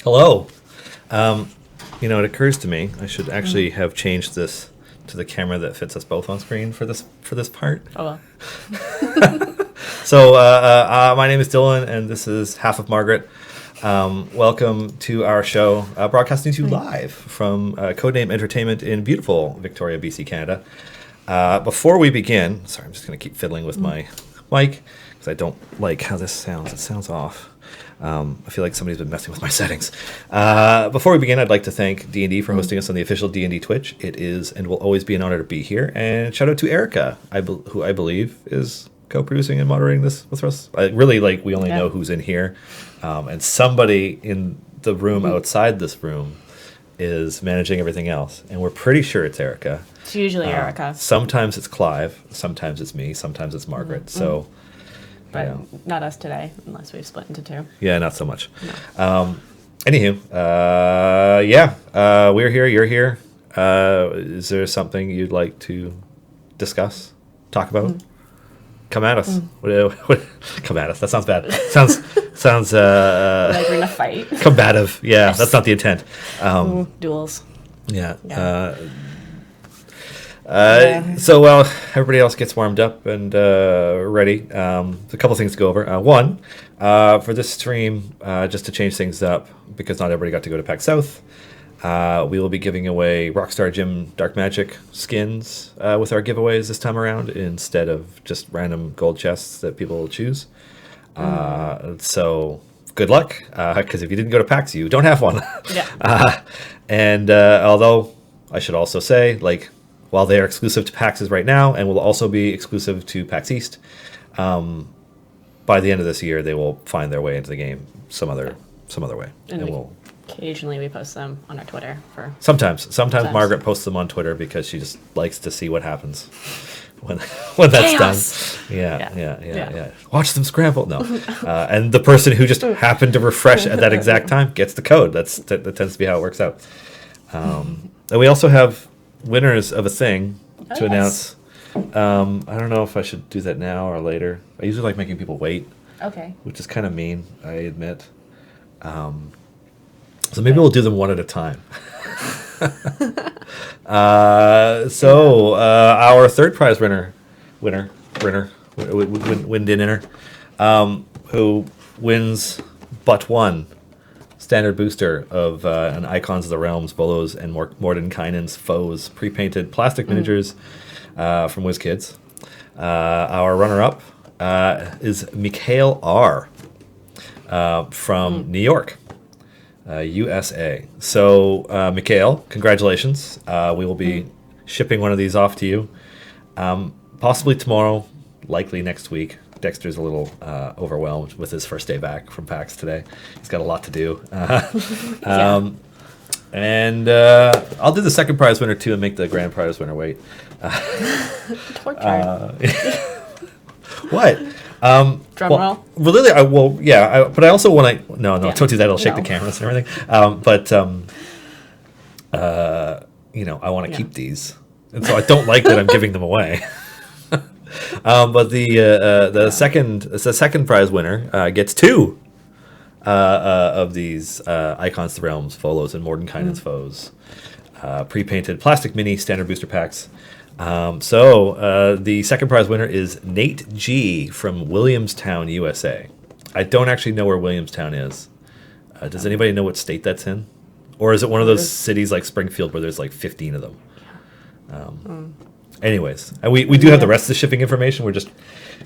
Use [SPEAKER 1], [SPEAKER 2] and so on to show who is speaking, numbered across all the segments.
[SPEAKER 1] Hello. Um, it occurs to me I should actually have changed this to the camera that fits us both on screen for this part.
[SPEAKER 2] Oh well.
[SPEAKER 1] So my name is Dylan, and this is Half of Margaret. Welcome to our show, broadcasting to you live from Codename Entertainment in beautiful Victoria, BC, Canada. Before we begin, sorry, I'm just going to keep fiddling with my mic because I don't like how this sounds. It sounds off. I feel like somebody's been messing with my settings. Before we begin, I'd like to thank D&D for hosting us on the official D&D Twitch. It is and will always be an honor to be here. And shout out to Erica, who I believe is co-producing and moderating this with us. We only know who's in here. And somebody in the room outside this room is managing everything else. And we're pretty sure it's Erica.
[SPEAKER 2] It's usually Erica.
[SPEAKER 1] Sometimes it's Clive. Sometimes it's me. Sometimes it's Margaret. So...
[SPEAKER 2] But not us today, unless we've split into two.
[SPEAKER 1] Yeah, not so much.
[SPEAKER 2] No.
[SPEAKER 1] Anywho, we're here, you're here. Is there something you'd like to discuss, talk about? Come at us. Come at us. That sounds bad. Sounds
[SPEAKER 2] Like we're in a fight.
[SPEAKER 1] Combative. Yeah, yes. That's not the intent.
[SPEAKER 2] Duels.
[SPEAKER 1] Yeah.
[SPEAKER 2] Yeah.
[SPEAKER 1] So while everybody else gets warmed up and ready, a couple things to go over. One, for this stream, just to change things up, because not everybody got to go to PAX South, we will be giving away Rockstar Gym Dark Magic skins with our giveaways this time around, instead of just random gold chests that people will choose. So good luck, because if you didn't go to PAX, you don't have one.
[SPEAKER 2] Yeah.
[SPEAKER 1] And although I should also say, while they are exclusive to PAXs right now and will also be exclusive to PAX East, by the end of this year, they will find their way into the game some other way.
[SPEAKER 2] And occasionally we post them on our Twitter.
[SPEAKER 1] Sometimes Margaret posts them on Twitter because she just likes to see what happens when that's
[SPEAKER 2] Chaos.
[SPEAKER 1] done. Yeah. Watch them scramble. No. And the person who just happened to refresh at that exact time gets the code. That tends to be how it works out. And we also have winners of a thing to announce. I don't know if I should do that now or later. I usually like making people wait. Okay. Which is kind of mean, I admit. So maybe we'll do them one at a time. Our third prize winner, who wins but one standard booster of an Icons of the Realms, Volos, and Mordenkainen's Foes pre-painted plastic miniatures from WizKids. Our runner-up is Mikhail R. From New York, USA. So, Mikhail, congratulations. We will be shipping one of these off to you, possibly tomorrow, likely next week. Dexter's a little overwhelmed with his first day back from PAX today. He's got a lot to do. And I'll do the second prize winner too and make the grand prize winner wait.
[SPEAKER 2] Torture.
[SPEAKER 1] What?
[SPEAKER 2] Drum roll.
[SPEAKER 1] Really? But I also want to. No, don't do that. It'll shake the cameras and everything. I want to keep these, and so I don't like that I'm giving them away. But the second prize winner gets two of these Icons of the Realms, Volos, and Mordenkainen's Foes pre-painted plastic mini standard booster packs. The second prize winner is Nate G from Williamstown, USA. I don't actually know where Williamstown is. Does anybody know what state that's in? Or is it one of those cities like Springfield where there's like 15 of them? Anyways, we do have the rest of the shipping information. We're just,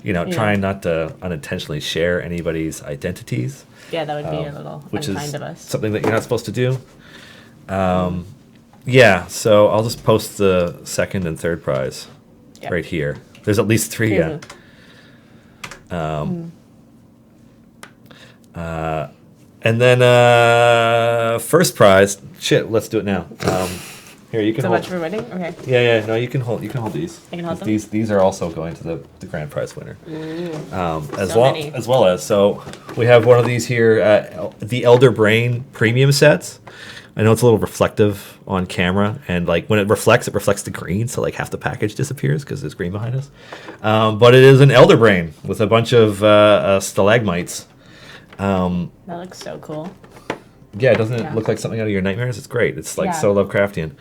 [SPEAKER 1] trying not to unintentionally share anybody's identities.
[SPEAKER 2] Yeah, that would be a little unkind of us.
[SPEAKER 1] Something that you're not supposed to do. Yeah, so I'll just post the second and third prize right here. There's at least three. Yeah. And then first prize. Shit, let's do it now. Here, you can
[SPEAKER 2] so
[SPEAKER 1] hold.
[SPEAKER 2] So much for winning? Okay.
[SPEAKER 1] Yeah. No, you can hold these.
[SPEAKER 2] I can hold them?
[SPEAKER 1] These are also going to the grand prize winner.
[SPEAKER 2] Many.
[SPEAKER 1] As well as we have one of these here, the Elder Brain premium sets. I know it's a little reflective on camera, and when it reflects the green, so half the package disappears because there's green behind us. But it is an Elder Brain with a bunch of stalagmites.
[SPEAKER 2] That looks so cool.
[SPEAKER 1] Yeah, doesn't it
[SPEAKER 2] Yeah.
[SPEAKER 1] look like something out of your nightmares? It's great. It's like
[SPEAKER 2] Yeah.
[SPEAKER 1] so Lovecraftian.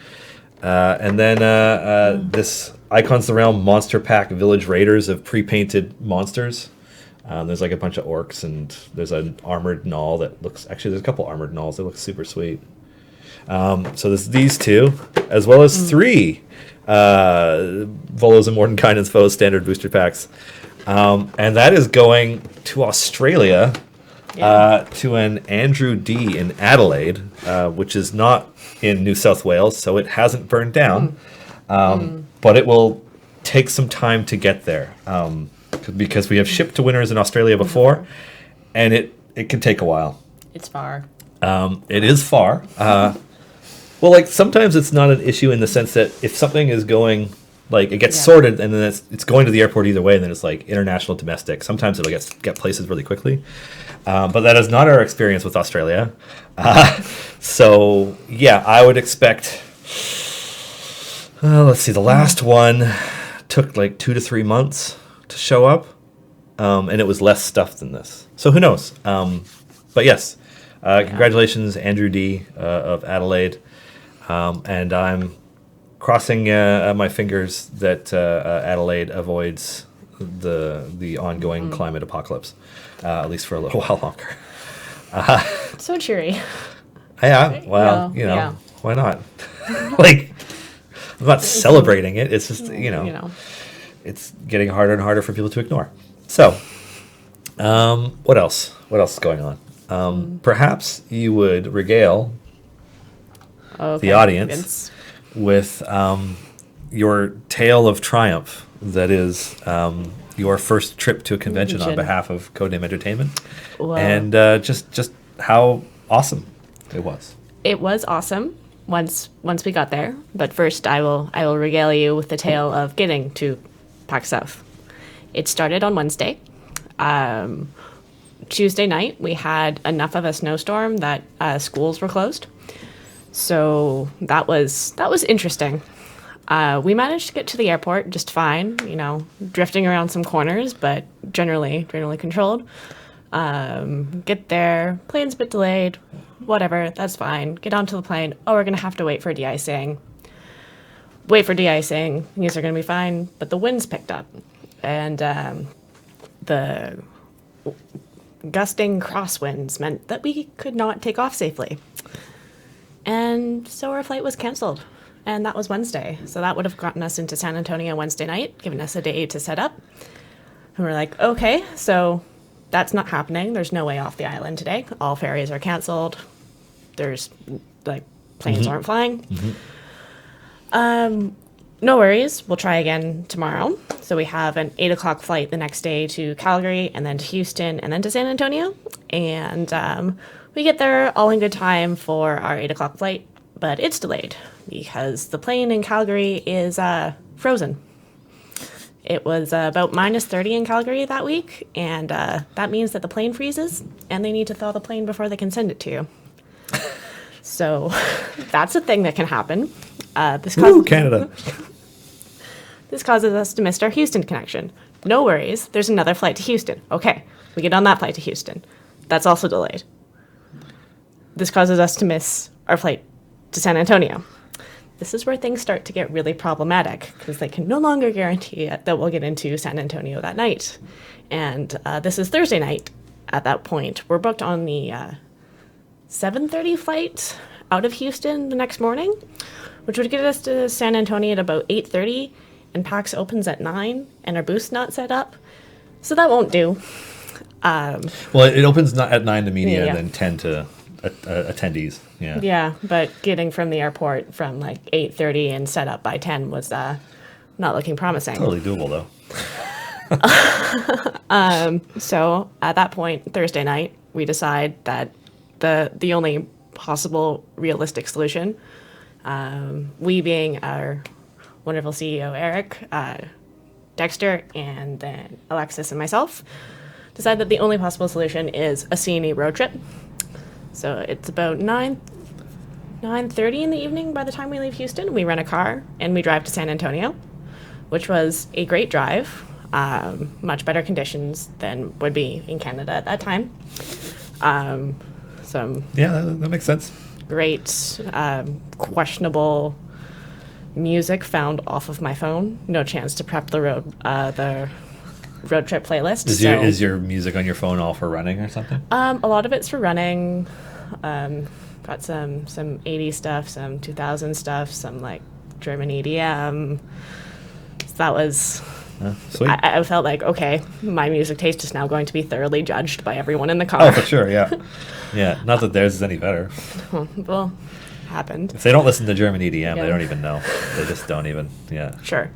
[SPEAKER 1] And then this Icons of the Realm Monster Pack Village Raiders of pre-painted monsters. There's like a bunch of orcs, and there's an armored gnoll that looks... Actually, there's a couple armored gnolls that look super sweet. So there's these two, as well as three Volos and Mordenkainen's Foes standard booster packs. And that is going to Australia, to an Andrew D. in Adelaide, which is not in New South Wales, so it hasn't burned down. But it will take some time to get there, because we have shipped to winners in Australia before, and it can take a while.
[SPEAKER 2] It's far.
[SPEAKER 1] It is far. Well, like, sometimes it's not an issue in the sense that if something is going, like, it gets sorted and then it's going to the airport either way, and then it's like international, domestic. Sometimes it'll get places really quickly. But that is not our experience with Australia. So, yeah, I would expect... let's see, the last one took like 2 to 3 months to show up, and it was less stuff than this. So who knows? But yes, congratulations, Andrew D. Of Adelaide. And I'm crossing my fingers that Adelaide avoids the ongoing climate apocalypse, at least for a little while longer.
[SPEAKER 2] So cheery.
[SPEAKER 1] Yeah, well, why not? Like, I'm not celebrating it. It's just, it's getting harder and harder for people to ignore. So, what else? What else is going on? Perhaps you would regale the audience with your tale of triumph. That is your first trip to a convention on behalf of Codename Entertainment, and just how awesome it was.
[SPEAKER 2] It was awesome once we got there. But first, I will regale you with the tale of getting to PAX South. It started on Wednesday. Tuesday night, we had enough of a snowstorm that schools were closed. So that was interesting. We managed to get to the airport just fine, drifting around some corners, but generally controlled. Get there, plane's a bit delayed, whatever, that's fine. Get onto the plane. Oh, we're going to have to wait for de-icing. Wait for de-icing. Things are going to be fine, but the winds picked up. And the gusting crosswinds meant that we could not take off safely. And so our flight was canceled. And that was Wednesday. So that would have gotten us into San Antonio Wednesday night, giving us a day to set up. And we're like, okay, so that's not happening. There's no way off the island today. All ferries are canceled. There's, planes aren't flying. No worries. We'll try again tomorrow. So we have an 8 o'clock flight the next day to Calgary, and then to Houston, and then to San Antonio. And we get there all in good time for our 8 o'clock flight, but it's delayed because the plane in Calgary is frozen. It was about minus 30 in Calgary that week, and that means that the plane freezes, and they need to thaw the plane before they can send it to you. So that's a thing that can happen.
[SPEAKER 1] Canada.
[SPEAKER 2] This causes us to miss our Houston connection. No worries, there's another flight to Houston. Okay, we get on that flight to Houston. That's also delayed. This causes us to miss our flight to San Antonio. This is where things start to get really problematic because they can no longer guarantee that we'll get into San Antonio that night. And this is Thursday night at that point. We're booked on the 7:30 flight out of Houston the next morning, which would get us to San Antonio at about 8:30, and PAX opens at 9, and our booth's not set up. So that won't do.
[SPEAKER 1] Well, it opens not at 9 to media and then 10 to attendees. Yeah.
[SPEAKER 2] Yeah, but getting from the airport from 8:30 and set up by 10 was not looking promising.
[SPEAKER 1] Totally doable, though.
[SPEAKER 2] So at that point, Thursday night, we decide that the only possible realistic solution, we being our wonderful CEO, Eric, Dexter, and then Alexis and myself, decide that the only possible solution is a C&E road trip. So it's about 9:30 in the evening by the time we leave Houston. We rent a car and we drive to San Antonio, which was a great drive. Much better conditions than would be in Canada at that time. some
[SPEAKER 1] Yeah, that makes sense.
[SPEAKER 2] great, questionable music found off of my phone. No chance to prep the road trip playlist.
[SPEAKER 1] Is your music on your phone all for running or something?
[SPEAKER 2] A lot of it's for running. Got some 80s stuff, some 2000 stuff, some like German EDM. So that was.
[SPEAKER 1] Sweet.
[SPEAKER 2] I felt like, okay, my music taste is now going to be thoroughly judged by everyone in the car.
[SPEAKER 1] Oh, for sure, yeah. Yeah, not that theirs is any better.
[SPEAKER 2] Well, happened.
[SPEAKER 1] If they don't listen to German EDM,
[SPEAKER 2] Yeah.
[SPEAKER 1] they don't even know. They just don't even, yeah.
[SPEAKER 2] Sure.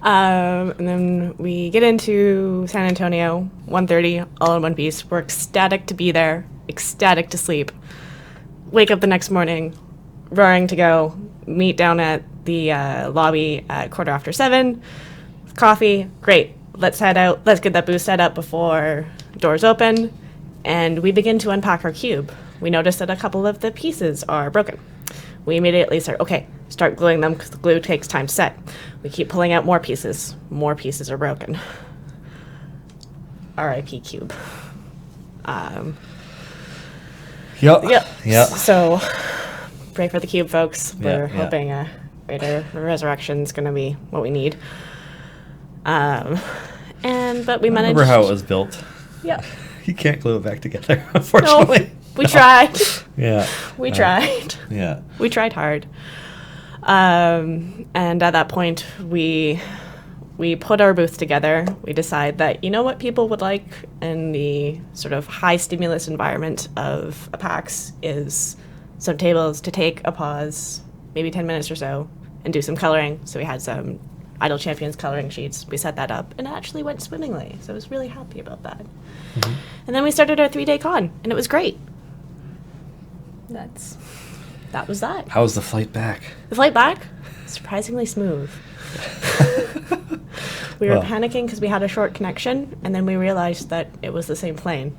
[SPEAKER 2] And then we get into San Antonio, 1:30, all in one piece. We're ecstatic to be there, ecstatic to sleep. Wake up the next morning, roaring to go. Meet down at the lobby at 7:15. Coffee, great. Let's head out. Let's get that booth set up before doors open. And we begin to unpack our cube. We notice that a couple of the pieces are broken. We immediately start gluing them because the glue takes time to set. We keep pulling out more pieces. More pieces are broken. R.I.P. Cube.
[SPEAKER 1] Yep. Yeah.
[SPEAKER 2] So, pray for the cube, folks. We're
[SPEAKER 1] Yeah.
[SPEAKER 2] hoping a greater resurrection is going to be what we need. But we
[SPEAKER 1] I
[SPEAKER 2] managed.
[SPEAKER 1] remember how it was built.
[SPEAKER 2] Yeah.
[SPEAKER 1] You can't glue it back together, unfortunately.
[SPEAKER 2] We tried.
[SPEAKER 1] Yeah.
[SPEAKER 2] We tried.
[SPEAKER 1] Yeah.
[SPEAKER 2] We tried hard. And at that point, we put our booth together. We decide that, you know what people would like in the sort of high stimulus environment of a PAX is some tables to take a pause, maybe 10 minutes or so, and do some coloring. So we had some Idle Champions coloring sheets. We set that up, and it actually went swimmingly. So I was really happy about that.
[SPEAKER 1] Mm-hmm.
[SPEAKER 2] And then we started our 3-day con, and it was great. That was that.
[SPEAKER 1] How was the flight back?
[SPEAKER 2] The flight back, surprisingly smooth. We were panicking because we had a short connection, and then we realized that it was the same plane.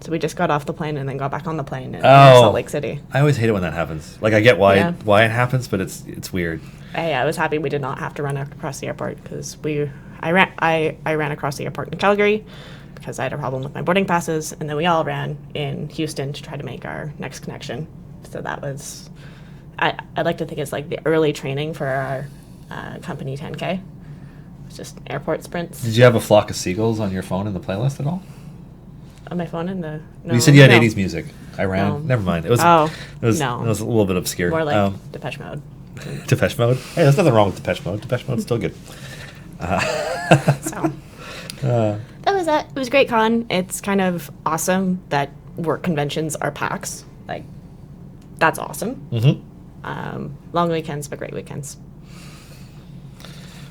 [SPEAKER 2] So we just got off the plane and then got back on the plane in Salt Lake City.
[SPEAKER 1] I always hate it when that happens. Like, I get why
[SPEAKER 2] Yeah.
[SPEAKER 1] it happens, but it's weird.
[SPEAKER 2] I was happy we did not have to run across the airport because I ran across the airport in Calgary because I had a problem with my boarding passes, and then we all ran in Houston to try to make our next connection. So that was, I like to think it's like the early training for our company 10K. It's just airport sprints.
[SPEAKER 1] Did you have a flock of seagulls on your phone in the playlist at all?
[SPEAKER 2] On my phone no,
[SPEAKER 1] You said you had
[SPEAKER 2] no.
[SPEAKER 1] 80s music. I ran.
[SPEAKER 2] No.
[SPEAKER 1] Never mind. It was
[SPEAKER 2] no.
[SPEAKER 1] It was a little bit obscure.
[SPEAKER 2] More like Depeche Mode.
[SPEAKER 1] Depeche Mode. Hey, there's nothing wrong with Depeche Mode. Depeche Mode's still good.
[SPEAKER 2] So that was that. It was a great con. It's kind of awesome that work conventions are PAX. Like, that's awesome.
[SPEAKER 1] Mm-hmm.
[SPEAKER 2] Long weekends, but great weekends.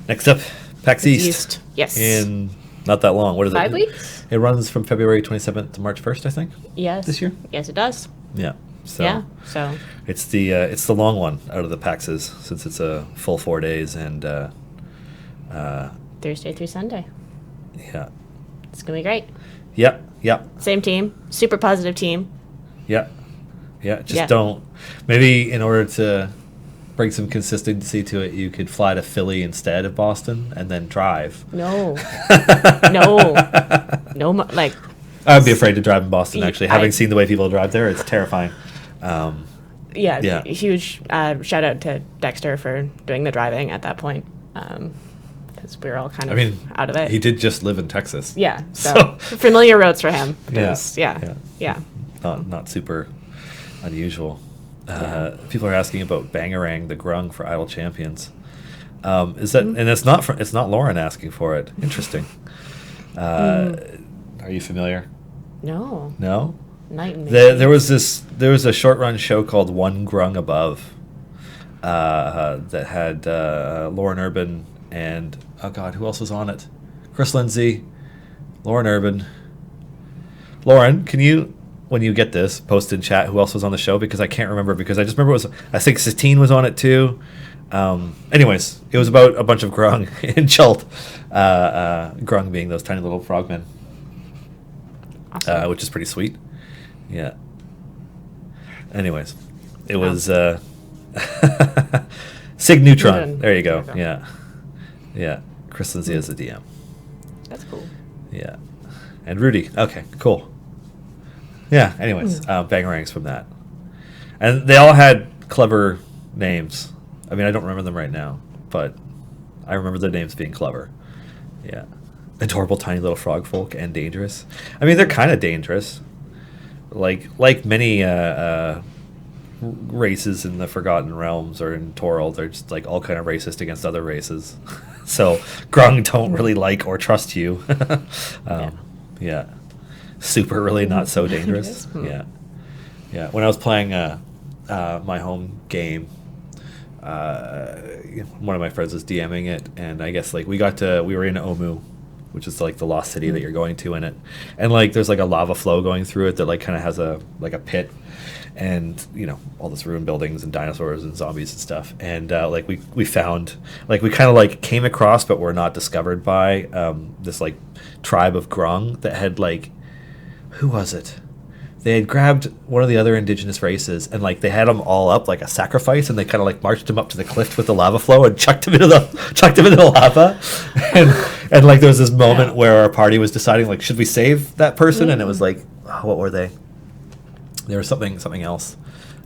[SPEAKER 1] Next up, PAX East.
[SPEAKER 2] Yes.
[SPEAKER 1] In not that long. What is it?
[SPEAKER 2] 5 weeks?
[SPEAKER 1] It runs from February 27th to March 1st, I think.
[SPEAKER 2] Yes.
[SPEAKER 1] This year?
[SPEAKER 2] Yes, it does.
[SPEAKER 1] Yeah. So
[SPEAKER 2] Yeah. So
[SPEAKER 1] it's the long one out of the PAXs since it's a full 4 days and
[SPEAKER 2] Thursday through Sunday.
[SPEAKER 1] yeah.
[SPEAKER 2] It's gonna be great.
[SPEAKER 1] Yep. Yep.
[SPEAKER 2] Same team. Super positive team.
[SPEAKER 1] Yeah. Yeah. Just
[SPEAKER 2] Yeah.
[SPEAKER 1] don't. Maybe in order to bring some consistency to it, you could fly to Philly instead of Boston and then drive.
[SPEAKER 2] No. No. No. Like.
[SPEAKER 1] I'd be afraid to drive in Boston, actually.
[SPEAKER 2] I-
[SPEAKER 1] Having seen the way people drive there, it's terrifying.
[SPEAKER 2] Yeah.
[SPEAKER 1] Yeah.
[SPEAKER 2] Huge shout out to Dexter for doing the driving at that point. Because we were all kind of out of it.
[SPEAKER 1] he did just live in Texas.
[SPEAKER 2] Yeah. So familiar roads for him.
[SPEAKER 1] Yeah.
[SPEAKER 2] Yeah.
[SPEAKER 1] Not super unusual. People are asking about Bangarang, the grung for Idle Champions. Is that and it's not Lauren asking for it. Interesting. Are you familiar?
[SPEAKER 2] No.
[SPEAKER 1] No.
[SPEAKER 2] Night and
[SPEAKER 1] There was a short run show called One Grung Above that had Lauren Urban and oh god, who else was on it? Chris Lindsay, Lauren Urban. Lauren, can you, when you get this, post in chat who else was on the show, because I can't remember, because I just remember I think Satine was on it too. Anyways, it was about a bunch of grung in Chult. Grung being those tiny little frogmen.
[SPEAKER 2] Awesome.
[SPEAKER 1] Which is pretty sweet. Yeah. Anyways, it was Sig Neutron. There you go. Yeah. Yeah. Chris Lindsay is the DM.
[SPEAKER 2] That's cool.
[SPEAKER 1] Yeah. And Rudy. Okay, cool. Yeah. Anyways, Bangarangs from that, and they all had clever names. I mean, I don't remember them right now, but I remember their names being clever. Yeah. Adorable tiny little frog folk and dangerous. I mean, they're kind of dangerous. Like many races in the Forgotten Realms or in Toril, they're just like all kind of racist against other races. So Grung don't really like or trust you. Yeah. Super really not so dangerous. Yeah. Yeah. When I was playing my home game, one of my friends was DMing it, and I guess like we were in Omu, which is like the lost city that you're going to in it, and like there's like a lava flow going through it that like kind of has a pit, and all this ruined buildings and dinosaurs and zombies and stuff, and like we found, like we kind of like came across but were not discovered by this like tribe of Grung that had like, who was it? They had grabbed one of the other indigenous races, and like they had them all up like a sacrifice, and they kind of like marched him up to the cliff with the lava flow and chucked him into the lava. And like there was this moment where our party was deciding like, should we save that person? And it was like, what were they? There was something else,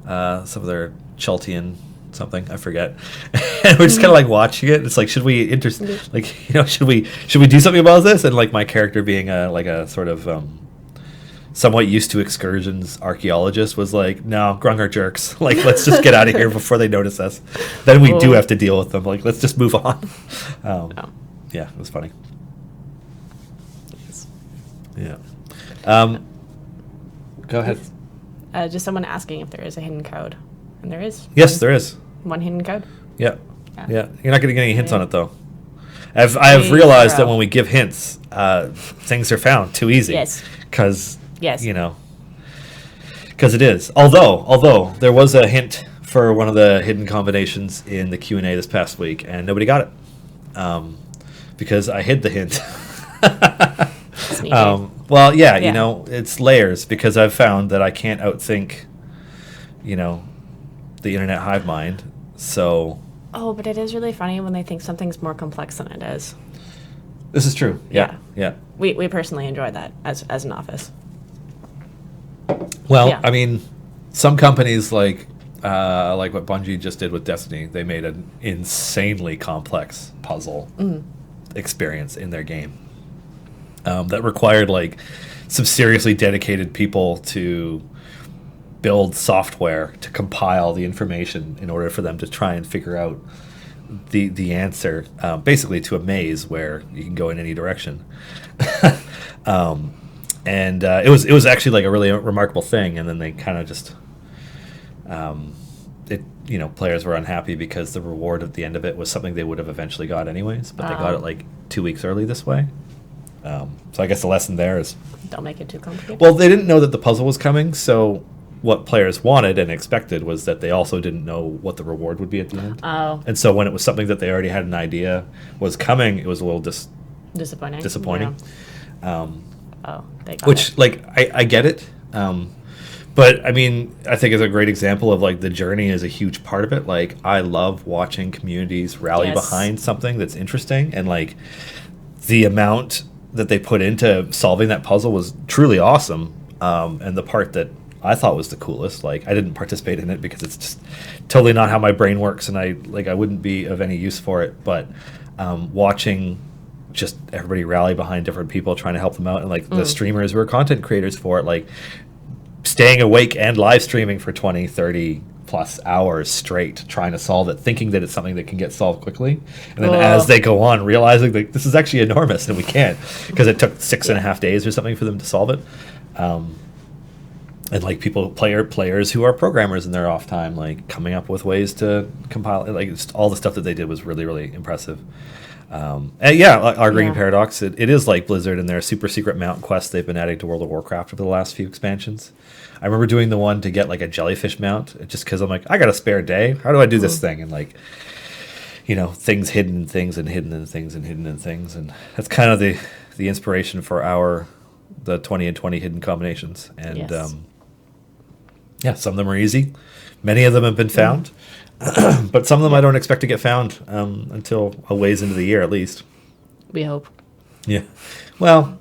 [SPEAKER 1] some of their Cheltian something, I forget. And we're just kind of like watching it. It's like, should we should we do something about this? And like my character being a sort of somewhat used to excursions archaeologist was like, no, Grung are jerks. Like, let's just get out of here before they notice us. Then we do have to deal with them. Like, let's just move on. Yeah, it was funny.
[SPEAKER 2] Yes.
[SPEAKER 1] Yeah. Go ahead.
[SPEAKER 2] Just someone asking if there is a hidden code, and there is.
[SPEAKER 1] Yes, there is.
[SPEAKER 2] One hidden code.
[SPEAKER 1] Yeah. You're not going to get any hints on it though. I've realized that when we give hints, things are found too easy.
[SPEAKER 2] Yes.
[SPEAKER 1] Because
[SPEAKER 2] Yes.
[SPEAKER 1] Because it is. Although there was a hint for one of the hidden combinations in the Q&A this past week, and nobody got it. Because I hid the hint. Well, yeah, it's layers, because I've found that I can't outthink, the internet hive mind. So.
[SPEAKER 2] Oh, but it is really funny when they think something's more complex than it is.
[SPEAKER 1] This is true. Yeah.
[SPEAKER 2] We personally enjoy that as an office.
[SPEAKER 1] Well, I mean, some companies like what Bungie just did with Destiny, they made an insanely complex puzzle experience in their game that required like some seriously dedicated people to build software to compile the information in order for them to try and figure out the answer, basically to a maze where you can go in any direction. And it was actually like a really remarkable thing. And then they kind of just, players were unhappy because the reward at the end of it was something they would have eventually got anyways, but they got it like 2 weeks early this way. So I guess the lesson there is,
[SPEAKER 2] don't make it too complicated.
[SPEAKER 1] Well, they didn't know that the puzzle was coming, so what players wanted and expected was that they also didn't know what the reward would be at the end.
[SPEAKER 2] Oh.
[SPEAKER 1] And so when it was something that they already had an idea was coming, it was a little disappointing.
[SPEAKER 2] Yeah. They got
[SPEAKER 1] Which,
[SPEAKER 2] it.
[SPEAKER 1] like, I get it. But, I mean, I think it's a great example of, like, the journey is a huge part of it. Like, I love watching communities rally behind something that's interesting. And, like, the amount that they put into solving that puzzle was truly awesome. And the part that I thought was the coolest, like, I didn't participate in it because it's just totally not how my brain works. And I wouldn't be of any use for it. But watching just everybody rally behind different people trying to help them out, and like the streamers who are content creators for it, like staying awake and live streaming for 20, 30 plus hours straight trying to solve it, thinking that it's something that can get solved quickly, and then as they go on realizing that this is actually enormous and we can't, because it took 6.5 days or something for them to solve it. And like players who are programmers in their off time, like coming up with ways to compile it, like just all the stuff that they did was really, really impressive. And our Green Paradox, it is like Blizzard and their super secret mount quests they've been adding to World of Warcraft over the last few expansions. I remember doing the one to get like a jellyfish mount, just because I'm like, I got a spare day. How do I do this thing? And like, things hidden in things and hidden in things and hidden in things. And that's kind of the inspiration for the 20 and 20 hidden combinations. And some of them are easy. Many of them have been found. But some of them I don't expect to get found until a ways into the year at least.
[SPEAKER 2] We hope.
[SPEAKER 1] Yeah. Well,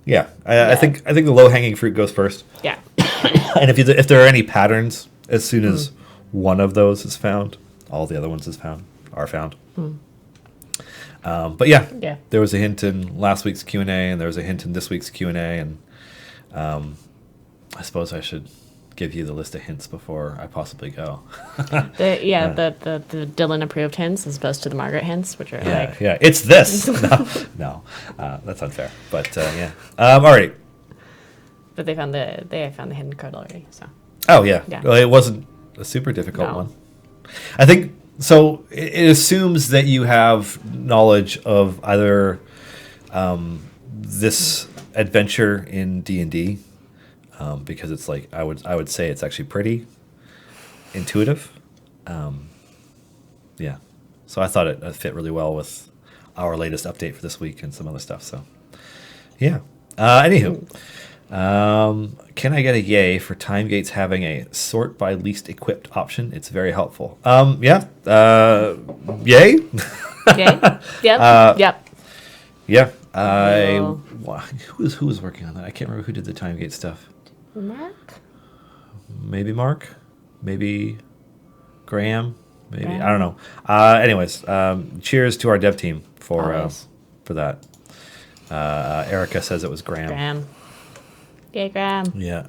[SPEAKER 1] yeah. I think the low hanging fruit goes first.
[SPEAKER 2] Yeah.
[SPEAKER 1] And if there are any patterns, as soon as one of those is found, all the other ones are found. But yeah, there was a hint in last week's Q&A, and there was a hint in this week's Q&A, and I suppose I should give you the list of hints before I possibly go.
[SPEAKER 2] The Dylan approved hints as opposed to the Margaret hints, which are
[SPEAKER 1] it's this. No, that's unfair. But all right.
[SPEAKER 2] But they found the hidden card already. So.
[SPEAKER 1] Oh yeah. Well, it wasn't a super difficult one. I think so. It assumes that you have knowledge of either this adventure in D&D. Because it's like I would say it's actually pretty intuitive. So I thought it fit really well with our latest update for this week and some other stuff. So yeah. Anywho, can I get a yay for time gates having a sort by least equipped option? It's very helpful. Yeah. Yay.
[SPEAKER 2] Yay. Yep. Yep.
[SPEAKER 1] Yeah. Who was working on that? I can't remember who did the time gate stuff.
[SPEAKER 2] Mark?
[SPEAKER 1] Maybe Mark? Maybe Graham? Maybe I don't know. Anyways, cheers to our dev team for that. Erica says it was Graham.
[SPEAKER 2] Yay, Graham.
[SPEAKER 1] Yeah.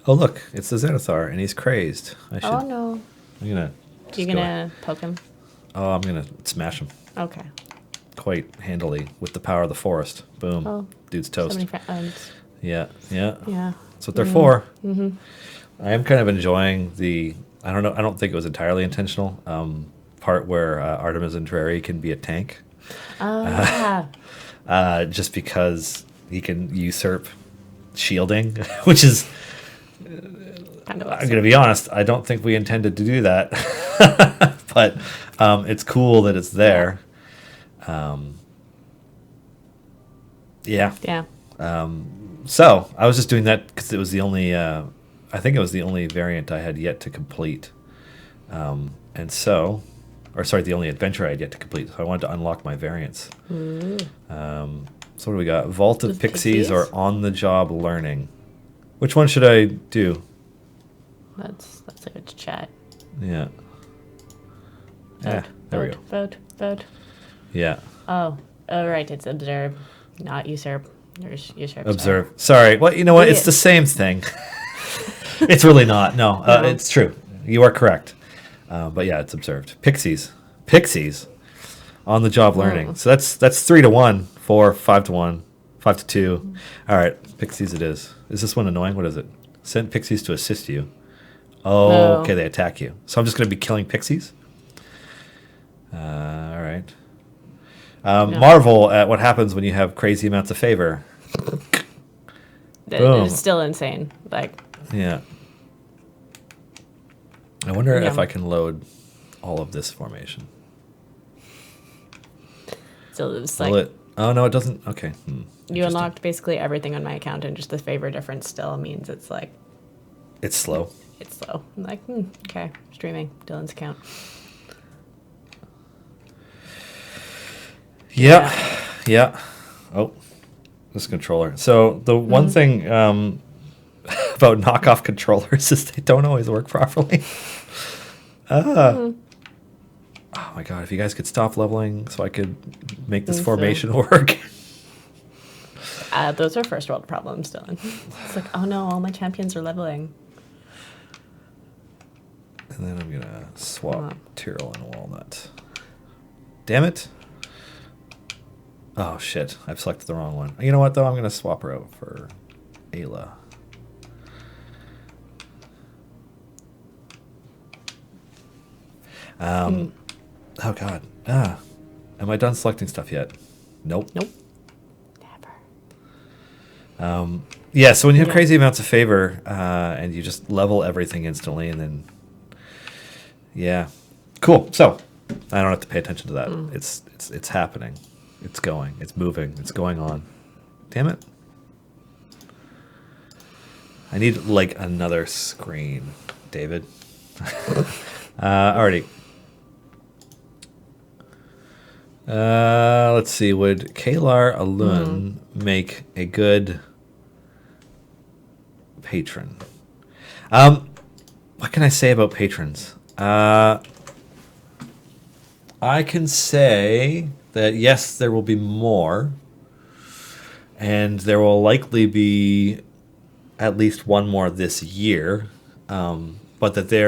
[SPEAKER 1] Oh look, it's the Xanathar, and he's crazed.
[SPEAKER 2] Oh no.
[SPEAKER 1] You're
[SPEAKER 2] gonna poke him?
[SPEAKER 1] Oh, I'm gonna smash him.
[SPEAKER 2] Okay.
[SPEAKER 1] Quite handily with the power of the forest. Boom. Oh, dude's toast.
[SPEAKER 2] So many friends.
[SPEAKER 1] Yeah. That's what they're for.
[SPEAKER 2] Mm-hmm.
[SPEAKER 1] I am kind of enjoying the. I don't know. I don't think it was entirely intentional. Part where Artemis and Drary can be a tank. Just because he can usurp shielding, which is.
[SPEAKER 2] Kind of awesome.
[SPEAKER 1] I'm going to be honest. I don't think we intended to do that, but it's cool that it's there.
[SPEAKER 2] Yeah.
[SPEAKER 1] So I was just doing that because it was the only, I think it was the only variant I had yet to complete. The only adventure I had yet to complete. So I wanted to unlock my variants. So what do we got? Vault of Pixies or On the Job Learning? Which one should I do?
[SPEAKER 2] Let's leave it to chat.
[SPEAKER 1] Yeah.
[SPEAKER 2] There we go. Vote.
[SPEAKER 1] Yeah.
[SPEAKER 2] Oh, right. It's observe, not usurp. Usurp.
[SPEAKER 1] Observe. Sorry. Well, you know what? It's the same thing. It's really not. No, it's true. You are correct. But yeah, it's observed. Pixies. On the job learning. So that's 3-1, 4, 5-1, 5-2. All right, Pixies it is. Is this one annoying? What is it? Send Pixies to assist you. Oh, no. Okay, they attack you. So I'm just going to be killing Pixies? All right. Marvel at what happens when you have crazy amounts of favor.
[SPEAKER 2] It's still insane.
[SPEAKER 1] Yeah. I wonder if I can load all of this formation.
[SPEAKER 2] So it's
[SPEAKER 1] oh no, it doesn't. Okay.
[SPEAKER 2] You unlocked basically everything on my account, and just the favor difference still means it's
[SPEAKER 1] it's slow.
[SPEAKER 2] It's slow. I'm okay. Streaming Dylan's account.
[SPEAKER 1] Yeah. Oh, this controller. So the one thing about knockoff controllers is they don't always work properly. Oh my god! If you guys could stop leveling, so I could make this formation work.
[SPEAKER 2] Those are first world problems, Dylan. It's oh no, all my champions are leveling.
[SPEAKER 1] And then I'm gonna swap Tyrrell and Walnut. Damn it! Oh shit! I've selected the wrong one. You know what though? I'm gonna swap her out for Ayla. Oh god. Am I done selecting stuff yet? Nope.
[SPEAKER 2] Never.
[SPEAKER 1] Yeah, so when you have crazy amounts of favor, and you just level everything instantly, and then cool. So I don't have to pay attention to that. It's happening. It's going. It's moving. It's going on. Damn it. I need another screen, David. Alrighty. Let's see. Would Kalar Alun make a good patron? What can I say about patrons? I can say that yes, there will be more, and there will likely be at least one more this year, but that they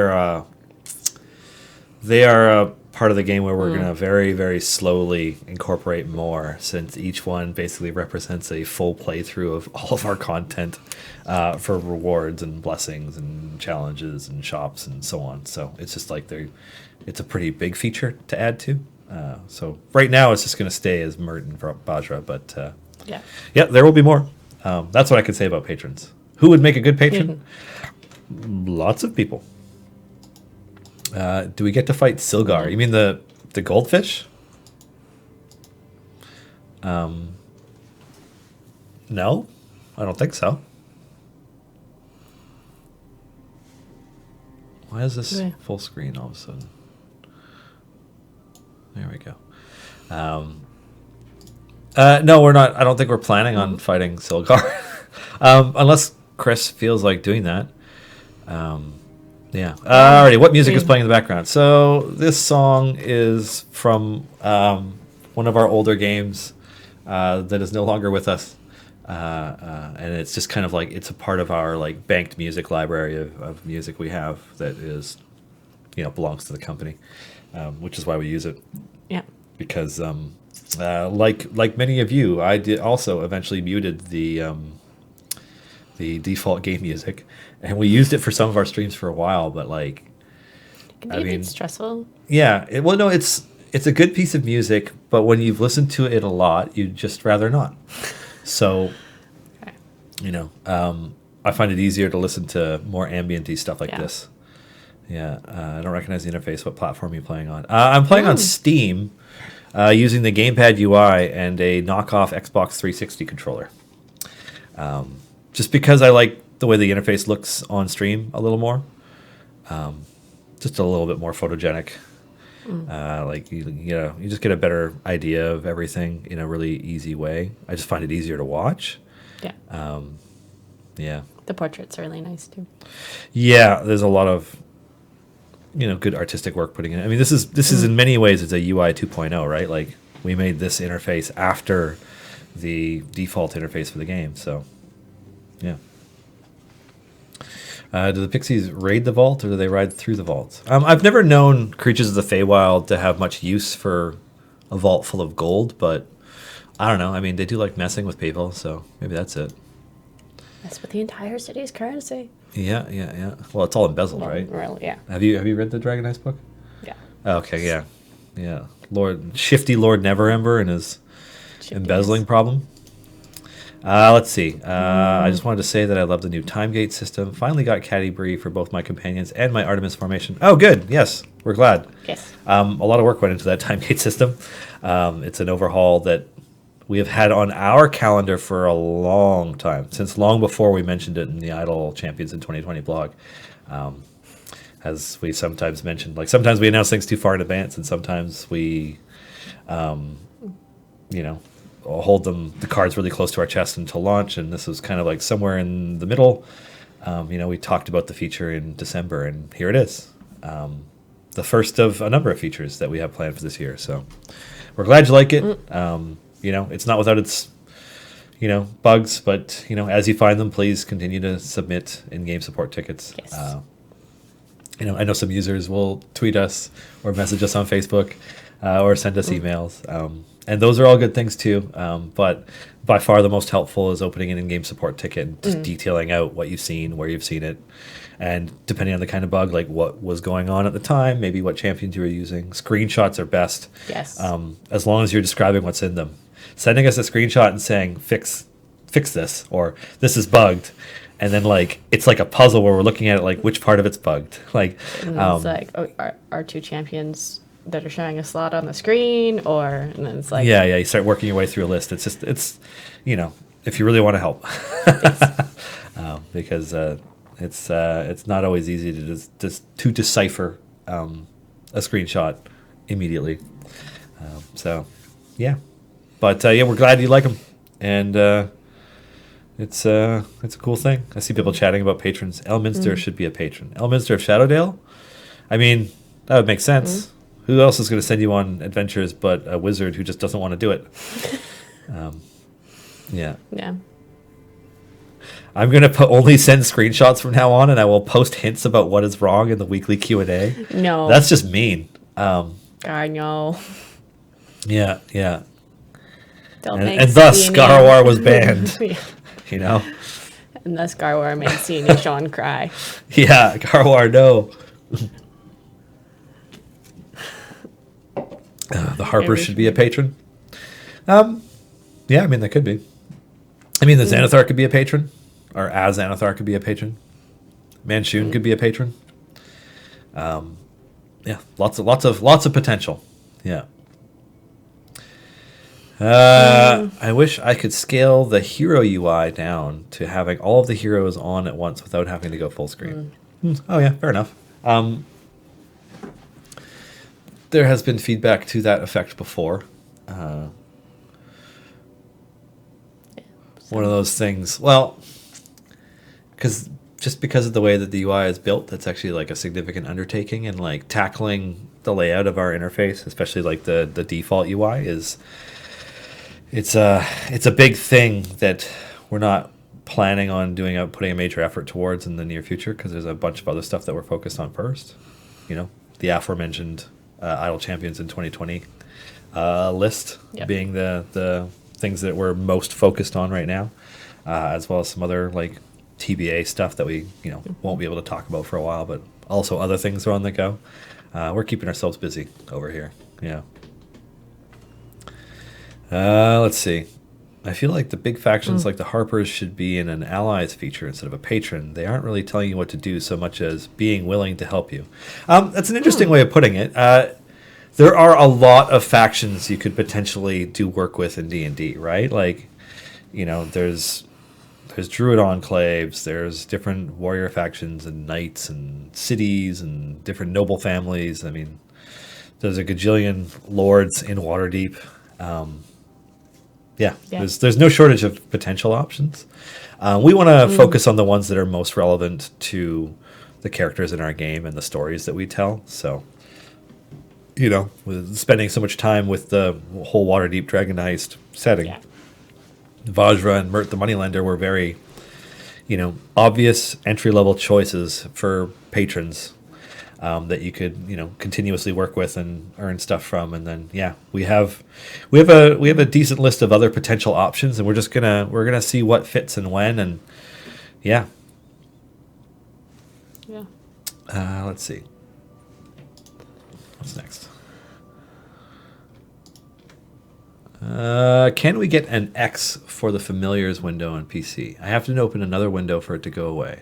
[SPEAKER 1] are a part of the game where we're going to very, very slowly incorporate more, since each one basically represents a full playthrough of all of our content for rewards and blessings and challenges and shops and so on. So it's just like it's a pretty big feature to add to. So right now it's just going to stay as Mert and Bajra, but yeah, there will be more. That's what I could say about patrons. Who would make a good patron? Lots of people. Do we get to fight Silgar? You mean the goldfish? No, I don't think so. Why is this full screen all of a sudden? There we go. No, we're not. I don't think we're planning on fighting Silgar, unless Chris feels like doing that. Yeah. Alrighty, what music is playing in the background? So this song is from one of our older games that is no longer with us, and it's just kind of like it's a part of our like banked music library of music we have that is, belongs to the company, which is why we use it.
[SPEAKER 2] Yeah.
[SPEAKER 1] Because like many of you, I did also eventually muted the default game music, and we used it for some of our streams for a while, but like
[SPEAKER 2] it can be a bit stressful.
[SPEAKER 1] Yeah, it's a good piece of music, but when you've listened to it a lot, you'd just rather not. So I find it easier to listen to more ambient-y stuff like this. Yeah, I don't recognize the interface. What platform are you playing on? I'm playing on Steam using the gamepad UI and a knockoff Xbox 360 controller. Just because I like the way the interface looks on stream a little more. Just a little bit more photogenic. Like you just get a better idea of everything in a really easy way. I just find it easier to watch.
[SPEAKER 2] Yeah.
[SPEAKER 1] Yeah.
[SPEAKER 2] The portraits are really nice too.
[SPEAKER 1] Yeah, there's a lot of good artistic work putting in it. I mean, this is in many ways it's a UI 2.0, right? Like we made this interface after the default interface for the game, so yeah. Do the pixies raid the vault, or do they ride through the vault? I've never known creatures of the Feywild to have much use for a vault full of gold, but I don't know. I mean, they do like messing with people, so maybe that's it.
[SPEAKER 2] That's what the entire city's currency.
[SPEAKER 1] Yeah. Well, it's all embezzled, right?
[SPEAKER 2] Really, yeah.
[SPEAKER 1] Have you read the Dragon Ice book?
[SPEAKER 2] Yeah.
[SPEAKER 1] Okay, yeah. Shifty Lord Neverember and his embezzling problem. Let's see. I just wanted to say that I love the new time gate system. Finally got Caddy Bree for both my companions and my Artemis formation. Oh, good. Yes, we're glad.
[SPEAKER 2] Yes.
[SPEAKER 1] A lot of work went into that time gate system. It's an overhaul that we have had on our calendar for a long time, since long before we mentioned it in the Idle Champions in 2020 blog. As we sometimes mentioned, like sometimes we announce things too far in advance, and sometimes we, hold the cards really close to our chest until launch, and this was kind of like somewhere in the middle. We talked about the feature in December, and here it is. The first of a number of features that we have planned for this year. So we're glad you like it. It's not without its, bugs, but, as you find them, please continue to submit in-game support tickets.
[SPEAKER 2] Yes.
[SPEAKER 1] I know some users will tweet us or message us on Facebook or send us emails. And those are all good things too. But by far the most helpful is opening an in-game support ticket and just detailing out what you've seen, where you've seen it. And depending on the kind of bug, like what was going on at the time, maybe what champions you were using. Screenshots are best.
[SPEAKER 2] Yes.
[SPEAKER 1] As long as you're describing what's in them. Sending us a screenshot and saying, fix this, or this is bugged. And then it's like a puzzle where we're looking at it like which part of it's bugged. Like
[SPEAKER 2] it's like our two champions that are showing a slot on the screen, and then it's like
[SPEAKER 1] you start working your way through a list. It's just if you really want to help, because it's not always easy to decipher a screenshot immediately. But we're glad you like them, and it's a cool thing. I see people chatting about patrons. Elminster should be a patron. Elminster of Shadowdale? I mean, that would make sense. Who else is going to send you on adventures but a wizard who just doesn't want to do it? Yeah.
[SPEAKER 2] Yeah.
[SPEAKER 1] I'm going to only send screenshots from now on, and I will post hints about what is wrong in the weekly Q&A.
[SPEAKER 2] No.
[SPEAKER 1] That's just mean.
[SPEAKER 2] I know.
[SPEAKER 1] Yeah, yeah.
[SPEAKER 2] And
[SPEAKER 1] thus, Scarwar was banned.
[SPEAKER 2] Yeah.
[SPEAKER 1] You know?
[SPEAKER 2] And thus, Scarwar made Seeing Sean cry.
[SPEAKER 1] Yeah, Scarwar, no. The Harpers should be a patron. Yeah, I mean, they could be. I mean, the Xanathar could be a patron. Or Xanathar could be a patron. Manchun could be a patron. Yeah, lots of potential. Yeah. I wish I could scale the hero UI down to having all of the heroes on at once without having to go full screen. Oh yeah, fair enough. There has been feedback to that effect before. One of those things. Well, because of the way that the UI is built, that's actually like a significant undertaking, and like tackling the layout of our interface, especially like the default UI, it's a big thing that we're not planning on putting a major effort towards in the near future, because there's a bunch of other stuff that we're focused on first. You know, the aforementioned Idle Champions in 2020 list being the things that we're most focused on right now, as well as some other like TBA stuff that we won't be able to talk about for a while, but also other things are on the go. We're keeping ourselves busy over here. Yeah. Let's see. I feel like the big factions like the Harpers should be in an allies feature instead of a patron. They aren't really telling you what to do so much as being willing to help you. That's an interesting way of putting it. There are a lot of factions you could potentially do work with in D&D, right? Like, there's druid enclaves, there's different warrior factions and knights and cities and different noble families. I mean, there's a gajillion lords in Waterdeep. There's no shortage of potential options. We want to focus on the ones that are most relevant to the characters in our game and the stories that we tell. So, with spending so much time with the whole Waterdeep Dragon Heist setting, Vajra and Mert the Moneylender were very, obvious entry-level choices for patrons that you could, continuously work with and earn stuff from. And then, we have a decent list of other potential options, and we're gonna see what fits and when. And let's see. What's next? Can we get an X for the familiars window on PC? I have to open another window for it to go away.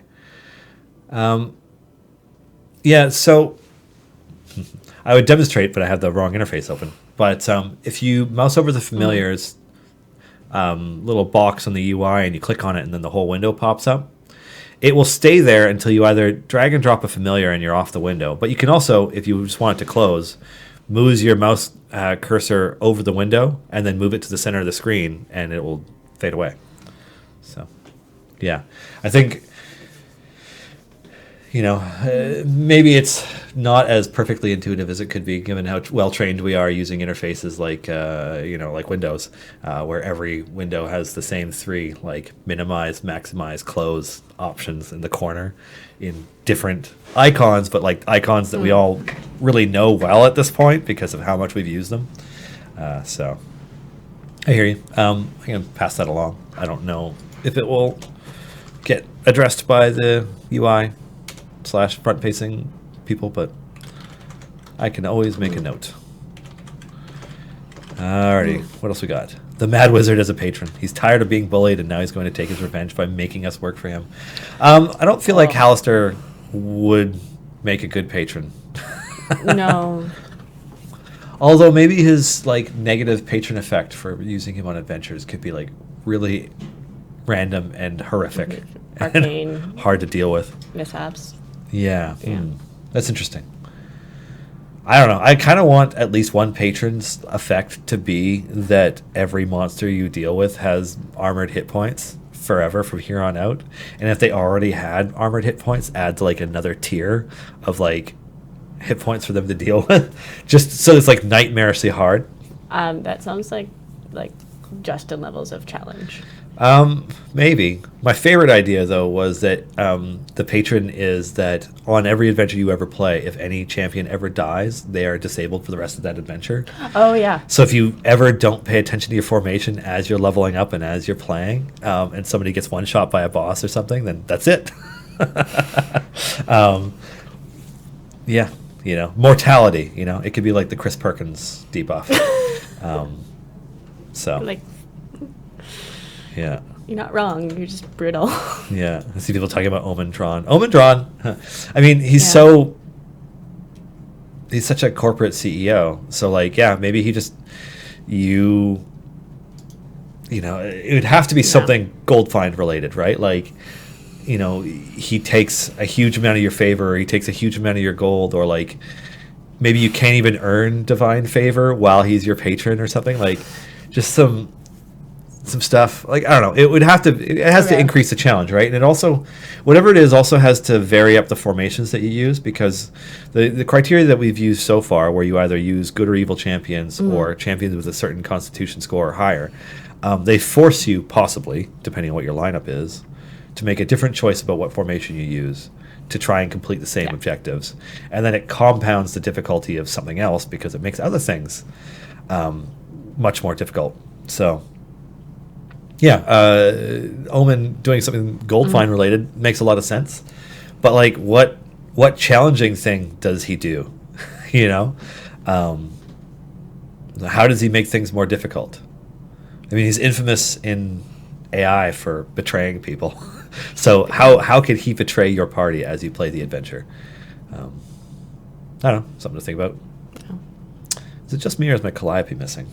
[SPEAKER 1] So I would demonstrate, but I have the wrong interface open. But if you mouse over the familiars little box on the UI and you click on it and then the whole window pops up, it will stay there until you either drag and drop a familiar and you're off the window. But you can also, if you just want it to close, move your mouse cursor over the window and then move it to the center of the screen and it will fade away. So, I think, maybe it's not as perfectly intuitive as it could be, given how well trained we are using interfaces like, like Windows, where every window has the same three, like minimize, maximize, close options in the corner in different icons, but like icons that we all really know well at this point because of how much we've used them. So I hear you. I'm going to pass that along. I don't know if it will get addressed by the UI / front-facing people, but I can always make a note. Alrighty, what else we got? The Mad Wizard as a patron. He's tired of being bullied, and now he's going to take his revenge by making us work for him. I don't feel like Hallister would make a good patron.
[SPEAKER 2] No.
[SPEAKER 1] Although maybe his negative patron effect for using him on adventures could be really random and horrific,
[SPEAKER 2] Arcane,
[SPEAKER 1] and hard to deal with.
[SPEAKER 2] Mishaps.
[SPEAKER 1] Yeah. That's interesting. I don't know. I kind of want at least one patron's effect to be that every monster you deal with has armored hit points forever from here on out. And if they already had armored hit points, adds like another tier of like hit points for them to deal with, just so it's like nightmarishly hard.
[SPEAKER 2] That sounds like Justin levels of challenge.
[SPEAKER 1] Maybe. My favorite idea though was that the patron is that on every adventure you ever play, if any champion ever dies, they are disabled for the rest of that adventure.
[SPEAKER 2] Oh yeah.
[SPEAKER 1] So if you ever don't pay attention to your formation as you're leveling up and as you're playing, and somebody gets one shot by a boss or something, then that's it. Yeah, you know, mortality. You know, it could be like the Chris Perkins debuff. So
[SPEAKER 2] Like,
[SPEAKER 1] yeah.
[SPEAKER 2] you're not wrong. You're just brutal.
[SPEAKER 1] Yeah, I see people talking about Omendron. Omendron, I mean, he's
[SPEAKER 2] Yeah.
[SPEAKER 1] he's such a corporate CEO. So like, yeah, maybe he just you know, it would have to be something gold find related, right? Like, you know, he takes a huge amount of your favor, or he takes a huge amount of your gold, or like maybe you can't even earn divine favor while he's your patron or something. Like, just some stuff. Like, I don't know, it has to increase the challenge, right? And it also, whatever it is, also has to vary up the formations that you use, because the criteria that we've used so far, where you either use good or evil champions or champions with a certain constitution score or higher, they force you, possibly depending on what your lineup is, to make a different choice about what formation you use to try and complete the same objectives. And then it compounds the difficulty of something else, because it makes other things much more difficult. So yeah, Omen doing something gold find related makes a lot of sense. But like, what challenging thing does he do? You know, how does he make things more difficult? I mean, he's infamous in AI for betraying people. So how could he betray your party as you play the adventure? I don't know, something to think about.
[SPEAKER 2] Oh.
[SPEAKER 1] Is it just me, or is my Calliope missing?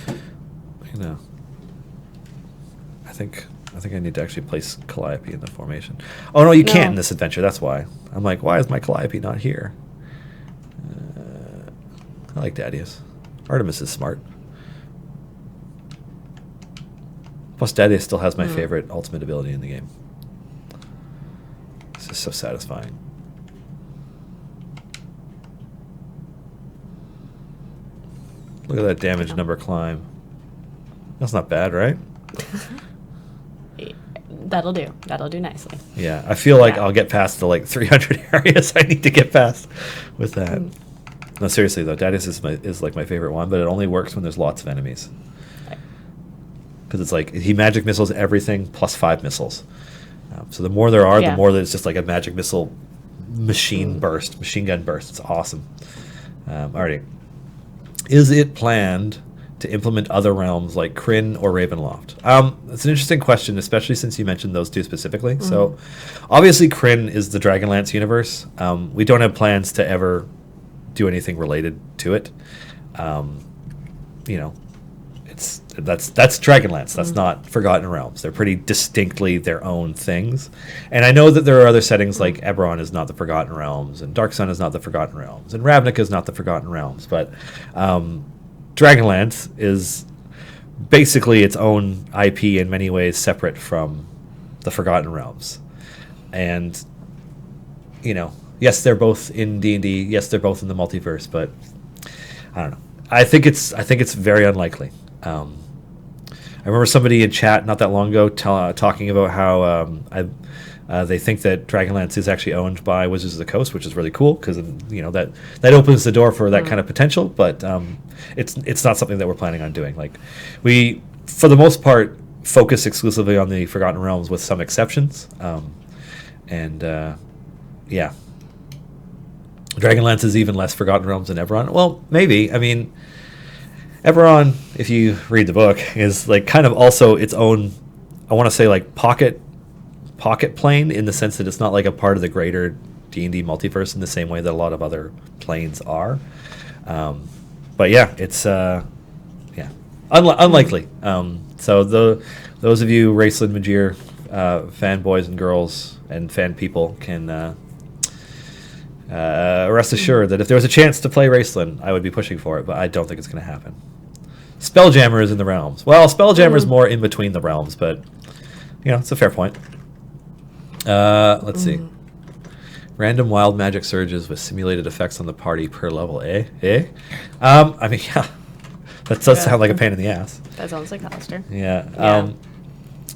[SPEAKER 1] You know, I think I need to actually place Calliope in the formation. Oh no, you can't in this adventure. That's why. I'm like, why is my Calliope not here? I like Dadius. Artemis is smart. Plus, Dadius still has my favorite ultimate ability in the game. It's just so satisfying. Look at that damage number climb. That's not bad, right?
[SPEAKER 2] That'll do. That'll do nicely.
[SPEAKER 1] Yeah, I feel like I'll get past the like 300 areas I need to get past with that. No, seriously though, Dadius is like my favorite one, but it only works when there's lots of enemies. Because it's like he magic missiles everything plus 5 missiles. So the more there are, the more that it's just like a magic missile machine gun burst. It's awesome. Alrighty. Is it planned to implement other realms like Krynn or Ravenloft? It's an interesting question, especially since you mentioned those two specifically. So obviously Krynn is the Dragonlance universe. We don't have plans to ever do anything related to it. You know, that's Dragonlance. That's not Forgotten Realms. They're pretty distinctly their own things. And I know that there are other settings like Eberron is not the Forgotten Realms, and Dark Sun is not the Forgotten Realms, and Ravnica is not the Forgotten Realms. But Dragonlance is basically its own IP in many ways, separate from the Forgotten Realms. And you know, yes, they're both in D&D. Yes, they're both in the multiverse. But I don't know. I think it's very unlikely. I remember somebody in chat not that long ago talking about how they think that Dragonlance is actually owned by Wizards of the Coast, which is really cool, because you know that opens the door for that kind of potential. But it's not something that we're planning on doing. Like, we, for the most part, focus exclusively on the Forgotten Realms, with some exceptions. Yeah. Dragonlance is even less Forgotten Realms than Eberron. Well, maybe. I mean, Eberron, if you read the book, is like kind of also its own, I want to say, like pocket plane, in the sense that it's not like a part of the greater D&D multiverse in the same way that a lot of other planes are. But yeah, it's unlikely. So those of you Raceland Majir fanboys and girls and fan people can rest assured that if there was a chance to play Raceland, I would be pushing for it, but I don't think it's going to happen. Spelljammer is in the realms. Well, Spelljammer is more in between the realms, but It's a fair point. Let's see. Random wild magic surges with simulated effects on the party per level. I mean, yeah, that does sound like a pain in the ass.
[SPEAKER 2] That sounds like Alistair.
[SPEAKER 1] Yeah.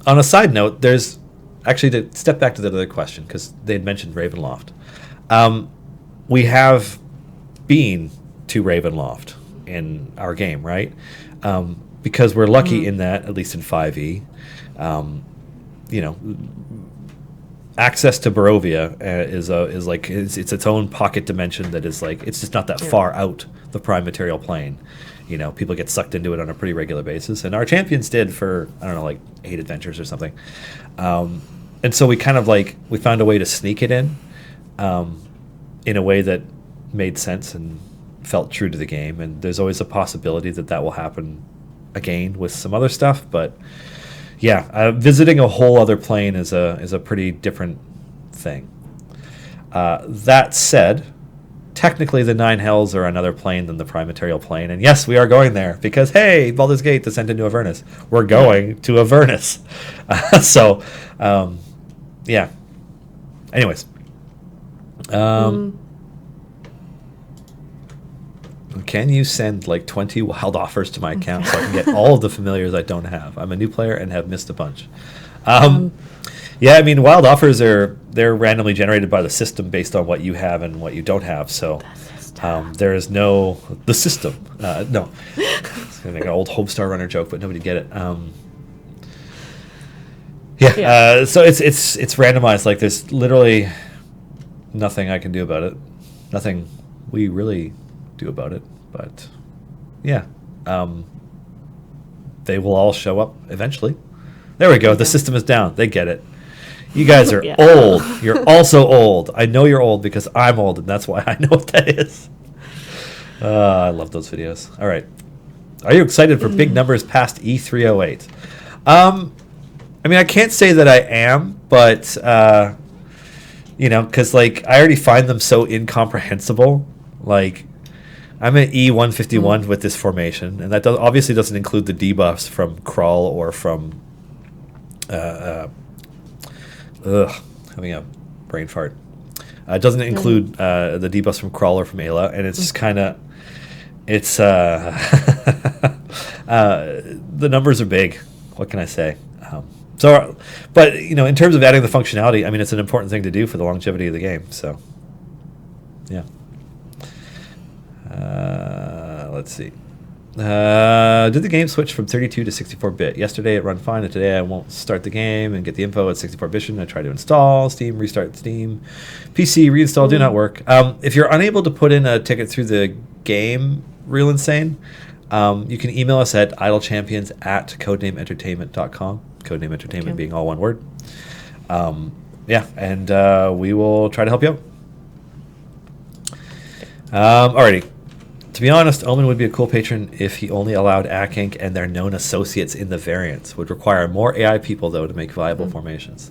[SPEAKER 1] On a side note, there's actually, to step back to the other question, because they had mentioned Ravenloft. We have been to Ravenloft in our game, right? Because we're lucky in that, at least in 5e, access to Barovia is its own pocket dimension that is like, it's just not that far out the prime material plane. People get sucked into it on a pretty regular basis, and our champions did for, I don't know, like 8 adventures or something. And so we kind of we found a way to sneak it in a way that made sense and felt true to the game. And there's always a possibility that will happen again with some other stuff, but yeah, visiting a whole other plane is a pretty different thing. That said, technically the 9 Hells are another plane than the prime material plane, and yes, we are going there because, hey, Baldur's Gate descent into Avernus. We're going to Avernus. Yeah. Anyways. Can you send 20 wild offers to my account so I can get all of the familiars I don't have? I'm a new player and have missed a bunch. Yeah, I mean, wild offers they're randomly generated by the system based on what you have and what you don't have. So there is the system. No, it's like an old Homestar Runner joke, but nobody get it. So it's randomized. There's literally nothing I can do about it. Nothing we really do about it. But yeah, they will all show up eventually. There we go. The system is down. They get it. You guys are old. You're also old. I know you're old because I'm old, and that's why I know what that is. I love those videos. All right. Are you excited for big numbers past E308? I mean, I can't say that I am, but, because, I already find them so incomprehensible. I'm at E151 with this formation, and that obviously doesn't include the debuffs from Crawl or from... having a brain fart. It doesn't include the debuffs from Crawl or from Ayla, and it's just kind of... the numbers are big. What can I say? But in terms of adding the functionality, I mean, it's an important thing to do for the longevity of the game. So, yeah. Let's see. Did the game switch from 32 to 64-bit? Yesterday it ran fine, and today I won't start the game and get the info at 64-bit. I try to install Steam, restart Steam, PC reinstall, do not work. If you're unable to put in a ticket through the game, Real Insane, you can email us at idlechampions@codenameentertainment.com. Codename Entertainment being all one word. And we will try to help you out. Alrighty. To be honest, Omen would be a cool patron if he only allowed Ack Inc. and their known associates in the variants. Would require more AI people, though, to make viable formations.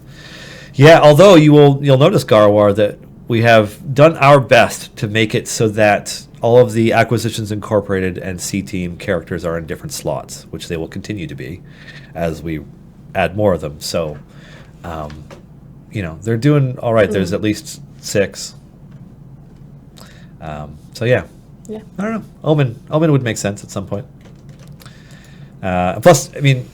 [SPEAKER 1] Yeah, although you'll notice, Garwar, that we have done our best to make it so that all of the Acquisitions Incorporated and C-Team characters are in different slots, which they will continue to be as we add more of them. So, they're doing all right. There's at least 6. So, yeah.
[SPEAKER 2] Yeah.
[SPEAKER 1] I don't know. Omen would make sense at some point. Plus, I mean,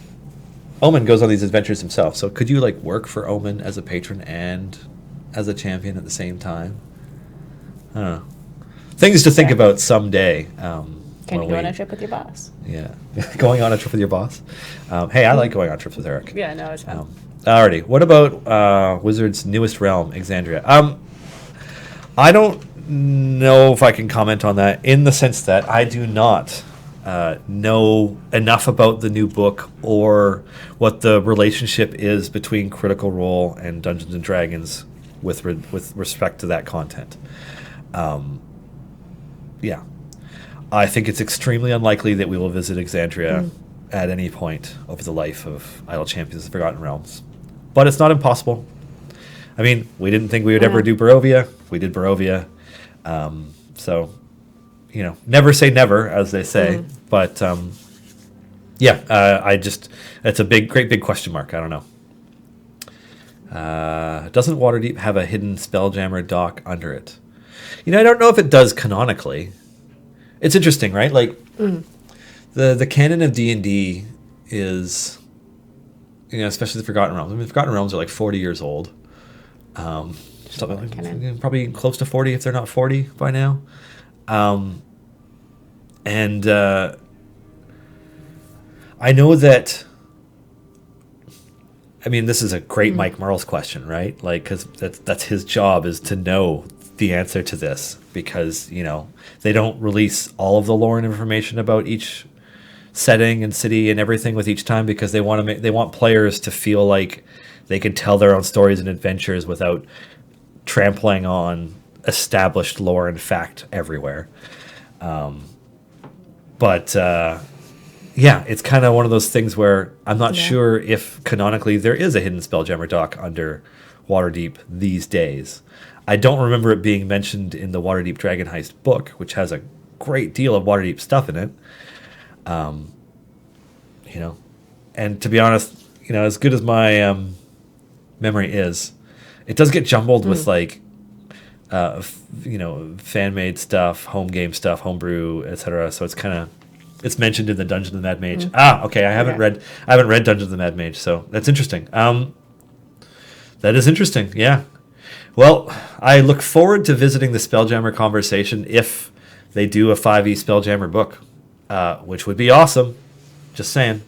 [SPEAKER 1] Omen goes on these adventures himself. So could you work for Omen as a patron and as a champion at the same time? I don't know. Things to think about someday.
[SPEAKER 2] Can you go on a trip with your boss?
[SPEAKER 1] Yeah. Going on a trip with your boss? Hey, I like going on trips with Eric.
[SPEAKER 2] Yeah, no, it's fun.
[SPEAKER 1] Alrighty. What about Wizard's newest realm, Exandria? I don't know if I can comment on that in the sense that I do not know enough about the new book or what the relationship is between Critical Role and Dungeons and Dragons with respect to that content. Yeah, I think it's extremely unlikely that we will visit Exandria at any point over the life of Idle Champions of the Forgotten Realms, but it's not impossible. I mean, we didn't think we would ever do Barovia. We did Barovia. So, never say never, as they say. But, it's a great big question mark. I don't know. Doesn't Waterdeep have a hidden Spelljammer dock under it? I don't know if it does canonically. It's interesting, right? Like, the canon of D&D is, especially the Forgotten Realms. I mean, the Forgotten Realms are like 40 years old. Probably close to 40 if they're not 40 by now. And I know that, I mean, this is a great Mike Merle's question, right? Like, because that's his job, is to know the answer to this, because they don't release all of the lore and information about each setting and city and everything with each time, because they want players to feel like they can tell their own stories and adventures without trampling on established lore and fact everywhere. But it's kind of one of those things where I'm not sure if canonically there is a hidden Spelljammer dock under Waterdeep these days. I don't remember it being mentioned in the Waterdeep Dragon Heist book, which has a great deal of Waterdeep stuff in it. And to be honest, as good as my memory is, it does get jumbled with like, fan-made stuff, home game stuff, homebrew, etc. So it's mentioned in the Dungeon of the Mad Mage. Okay. I haven't read Dungeon of the Mad Mage, so that's interesting. That is interesting. Yeah. Well, I look forward to visiting the Spelljammer conversation if they do a 5e Spelljammer book, which would be awesome. Just saying.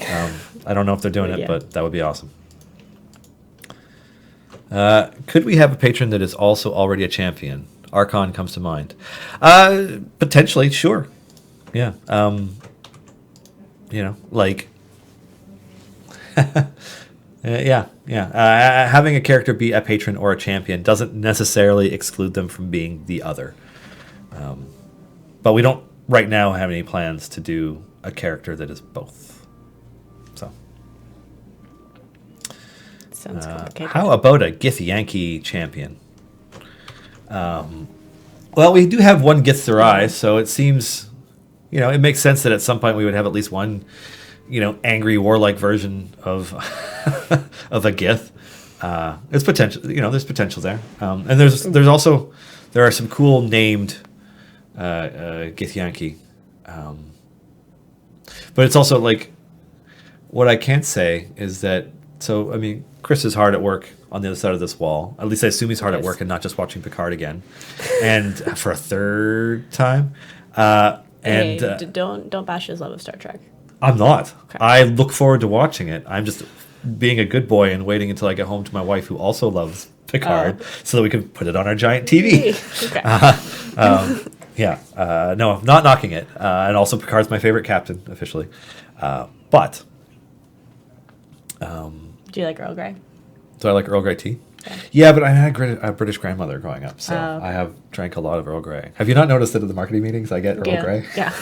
[SPEAKER 1] I don't know if they're doing it, but that would be awesome. Could we have a patron that is also already a champion? Archon comes to mind. Potentially, sure. Yeah. Like... having a character be a patron or a champion doesn't necessarily exclude them from being the other. But we don't right now have any plans to do a character that is both. So,
[SPEAKER 2] sounds complicated.
[SPEAKER 1] How about a Githyanki champion? Well, we do have one Githzerai, so it seems, it makes sense that at some point we would have at least one, angry warlike version of of a Gith. It's potential, there's potential there. And there are some cool named Githyanki. But it's also like, what I can't say is that, so, I mean, Chris is hard at work on the other side of this wall. At least I assume he's hard at work and not just watching Picard again. And for a third time.
[SPEAKER 2] Don't bash his love of Star Trek.
[SPEAKER 1] I'm not.
[SPEAKER 2] Okay.
[SPEAKER 1] I look forward to watching it. I'm just being a good boy and waiting until I get home to my wife, who also loves Picard, so that we can put it on our giant TV.
[SPEAKER 2] Okay.
[SPEAKER 1] No, I'm not knocking it. And also, Picard's my favorite captain, officially. But...
[SPEAKER 2] do you like Earl Grey?
[SPEAKER 1] Do I like Earl Grey tea? Yeah, but I had a British grandmother growing up, so I have drank a lot of Earl Grey. Have you not noticed that at the marketing meetings I get Earl Grey?
[SPEAKER 2] Yeah.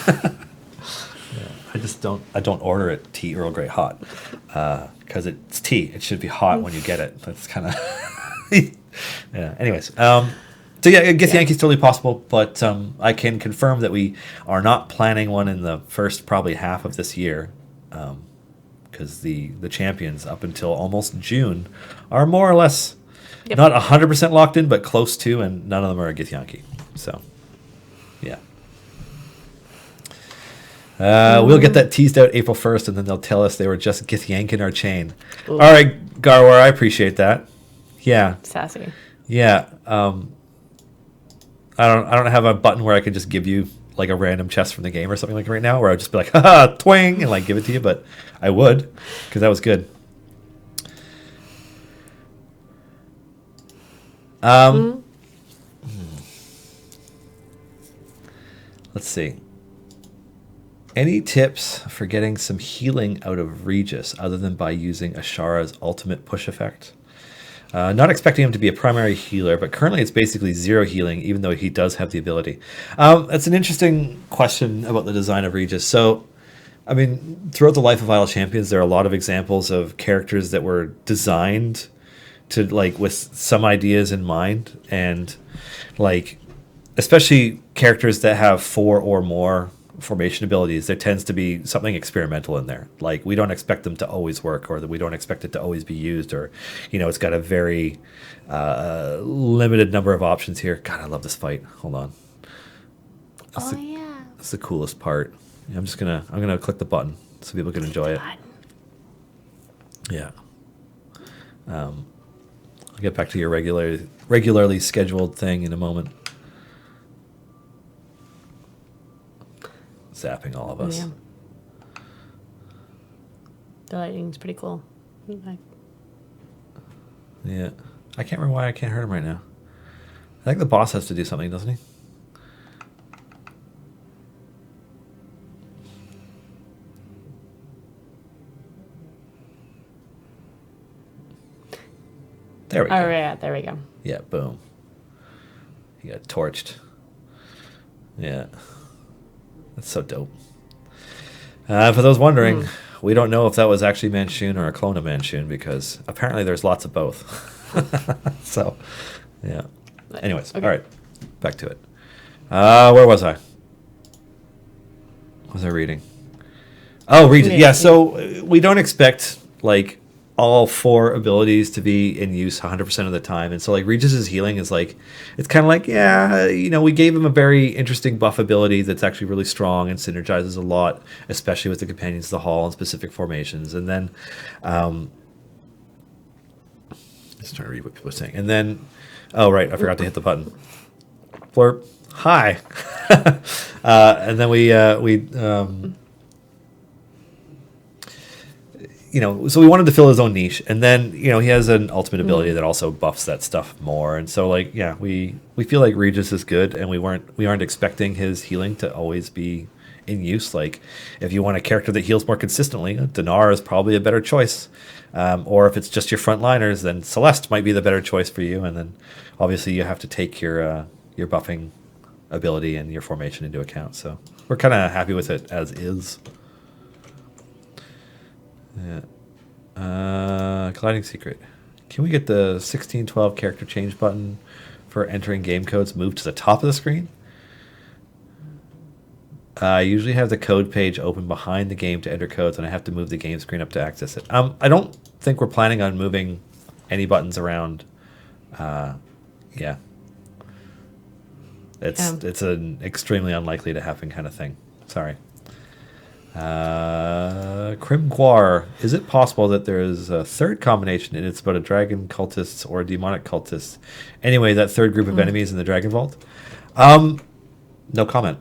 [SPEAKER 1] I just don't order it tea Earl Grey hot, because it's tea. It should be hot when you get it. That's kind of yeah. Anyways, so yeah, Githyanki's totally possible, but I can confirm that we are not planning one in the first probably half of this year, because the champions up until almost June are more or less not 100% locked in, but close to, and none of them are a Githyanki. So yeah. We'll get that teased out April 1st, and then they'll tell us they were just Githyankin our chain. Ooh. All right, Garwar, I appreciate that. Yeah.
[SPEAKER 2] Sassy.
[SPEAKER 1] Yeah. I don't have a button where I can just give you like a random chest from the game or something like right now, where I'd just be like, haha, twang, and like give it to you, but I would, because that was good. Let's see. Any tips for getting some healing out of Regis other than by using Ashara's ultimate push effect? Not expecting him to be a primary healer, but currently it's basically 0 healing, even though he does have the ability. That's an interesting question about the design of Regis. So, I mean, throughout the life of Idle Champions, there are a lot of examples of characters that were designed to, like, with some ideas in mind, and, like, especially characters that have 4 or more formation abilities, there tends to be something experimental in there. Like, we don't expect them to always work, or that we don't expect it to always be used, or, it's got a very limited number of options here. God, I love this fight. Hold on. That's the coolest part. I'm gonna click the button so people can enjoy it. Yeah. I'll get back to your regularly scheduled thing in a moment. Zapping all of us.
[SPEAKER 2] Yeah. The lighting's pretty cool. Okay.
[SPEAKER 1] Yeah. I can't remember why I can't hurt him right now. I think the boss has to do something, doesn't he? There we go.
[SPEAKER 2] Oh, yeah, there we go.
[SPEAKER 1] Yeah, boom. He got torched. Yeah. That's so dope. For those wondering, we don't know if that was actually Manchun or a clone of Manchun, because apparently there's lots of both. So, yeah. Anyways,
[SPEAKER 2] okay.
[SPEAKER 1] All right. Back to it. Where was I? What was I reading? Oh, Regis. Yeah, so we don't expect, like, all 4 abilities to be in use 100% of the time. And so, like, Regis's healing is like, it's kind of like, yeah, we gave him a very interesting buff ability that's actually really strong and synergizes a lot, especially with the Companions of the Hall and specific formations. And then, just trying to read what people are saying. And then, oh, right, I forgot to hit the button. Florp, hi. And then so we wanted to fill his own niche, and then he has an ultimate ability that also buffs that stuff more, and so like we feel like Regis is good, and we aren't expecting his healing to always be in use. Like, if you want a character that heals more consistently, Dinar is probably a better choice, or if it's just your frontliners, then Celeste might be the better choice for you, and then obviously you have to take your buffing ability and your formation into account. So we're kind of happy with it as is. Yeah. Colliding secret. Can we get the 1612 character change button for entering game codes moved to the top of the screen? I usually have the code page open behind the game to enter codes, and I have to move the game screen up to access it. I don't think we're planning on moving any buttons around. Yeah. It's an extremely unlikely to happen kind of thing. Sorry. Crimguar. Is it possible that there is a third combination and it's about a dragon cultists or demonic cultists? Anyway, that third group of enemies in the Dragon Vault? No comment.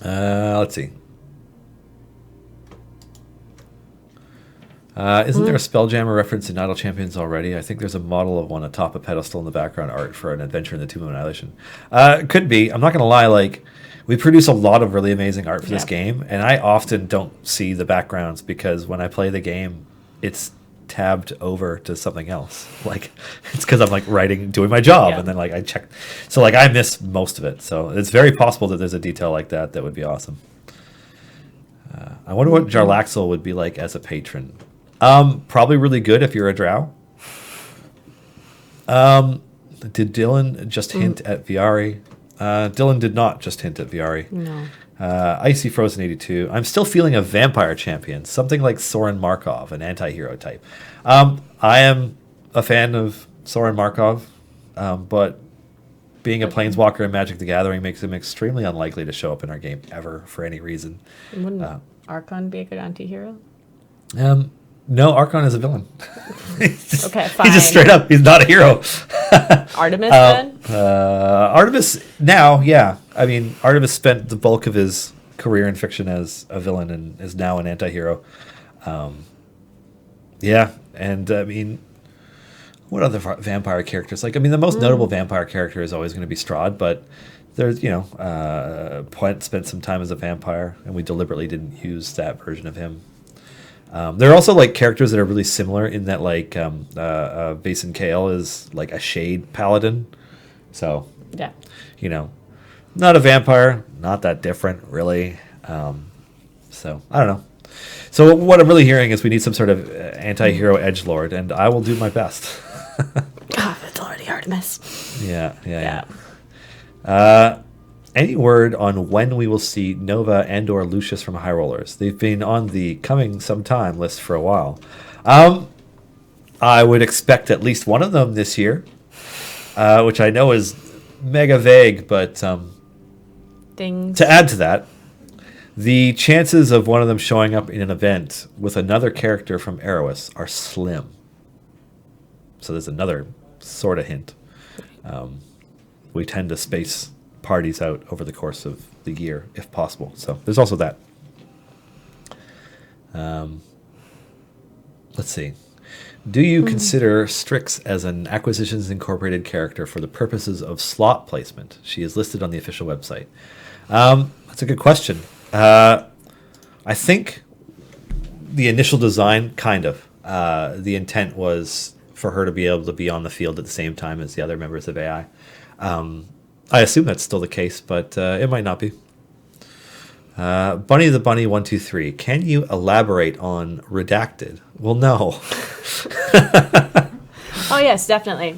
[SPEAKER 1] Let's see. Isn't there a Spelljammer reference in Idle Champions already? I think there's a model of one atop a pedestal in the background art for an adventure in the Tomb of Annihilation. Could be. I'm not going to lie, like, we produce a lot of really amazing art for this game, and I often don't see the backgrounds because when I play the game, it's tabbed over to something else. Like, it's because I'm like doing my job, and then like I check. So like I miss most of it. So it's very possible that there's a detail like that that would be awesome. I wonder what Jarlaxle would be like as a patron. Probably really good if you're a drow. Did Dylan just hint at Viari? Dylan did not just hint at Viari.
[SPEAKER 2] No.
[SPEAKER 1] Icy Frozen 82. I'm still feeling a vampire champion, something like Soren Markov, an anti-hero type. I am a fan of Soren Markov, but being a planeswalker in Magic the Gathering makes him extremely unlikely to show up in our game ever for any reason.
[SPEAKER 2] Wouldn't Archon be a good anti-hero?
[SPEAKER 1] No, Archon is a villain.
[SPEAKER 2] Okay, fine.
[SPEAKER 1] He's just straight up, he's not a hero.
[SPEAKER 2] Artemis, then?
[SPEAKER 1] Artemis, now, yeah. I mean, Artemis spent the bulk of his career in fiction as a villain and is now an anti-hero. Yeah, and I mean, what other vampire characters? Like, I mean, the most notable vampire character is always going to be Strahd, but there's, Puent spent some time as a vampire, and we deliberately didn't use that version of him. There are also like characters that are really similar in that like Basin Kale is like a shade paladin, so
[SPEAKER 2] yeah,
[SPEAKER 1] not a vampire, not that different really. So I don't know. So what I'm really hearing is we need some sort of anti-hero edgelord, and I will do my best.
[SPEAKER 2] It's already Artemis.
[SPEAKER 1] Yeah. Any word on when we will see Nova and or Lucius from High Rollers? They've been on the coming sometime list for a while. I would expect at least one of them this year, which I know is mega vague, but
[SPEAKER 2] Things.
[SPEAKER 1] to add to that, the chances of one of them showing up in an event with another character from Erebus are slim. So there's another sort of hint. We tend to space parties out over the course of the year, if possible. So there's also that. Let's see. Do you consider Strix as an Acquisitions Incorporated character for the purposes of slot placement? She is listed on the official website. That's a good question. I think the initial design, kind of. The intent was for her to be able to be on the field at the same time as the other members of AI. I assume that's still the case, but it might not be. Bunny the Bunny 123. Can you elaborate on redacted? Well, no.
[SPEAKER 2] Oh yes, definitely.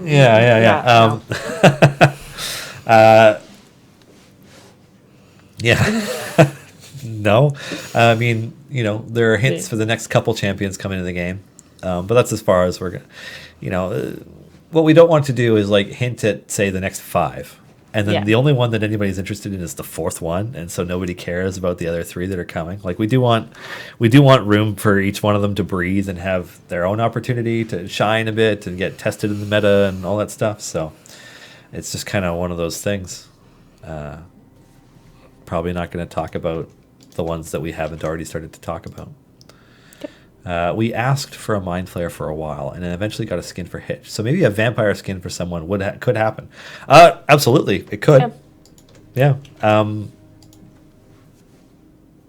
[SPEAKER 1] Yeah. Yeah. No. I mean, there are hints for the next couple champions coming into the game, but that's as far as we're going. What we don't want to do is hint at, say, the next 5. And then the only one that anybody's interested in is the 4th one, and so nobody cares about the other 3 that are coming. We do want room for each one of them to breathe and have their own opportunity to shine a bit and get tested in the meta and all that stuff. So it's just kind of one of those things. Probably not going to talk about the ones that we haven't already started to talk about. We asked for a Mind Flayer for a while, and then eventually got a skin for Hitch. So maybe a vampire skin for someone could happen. Absolutely, it could. Yeah.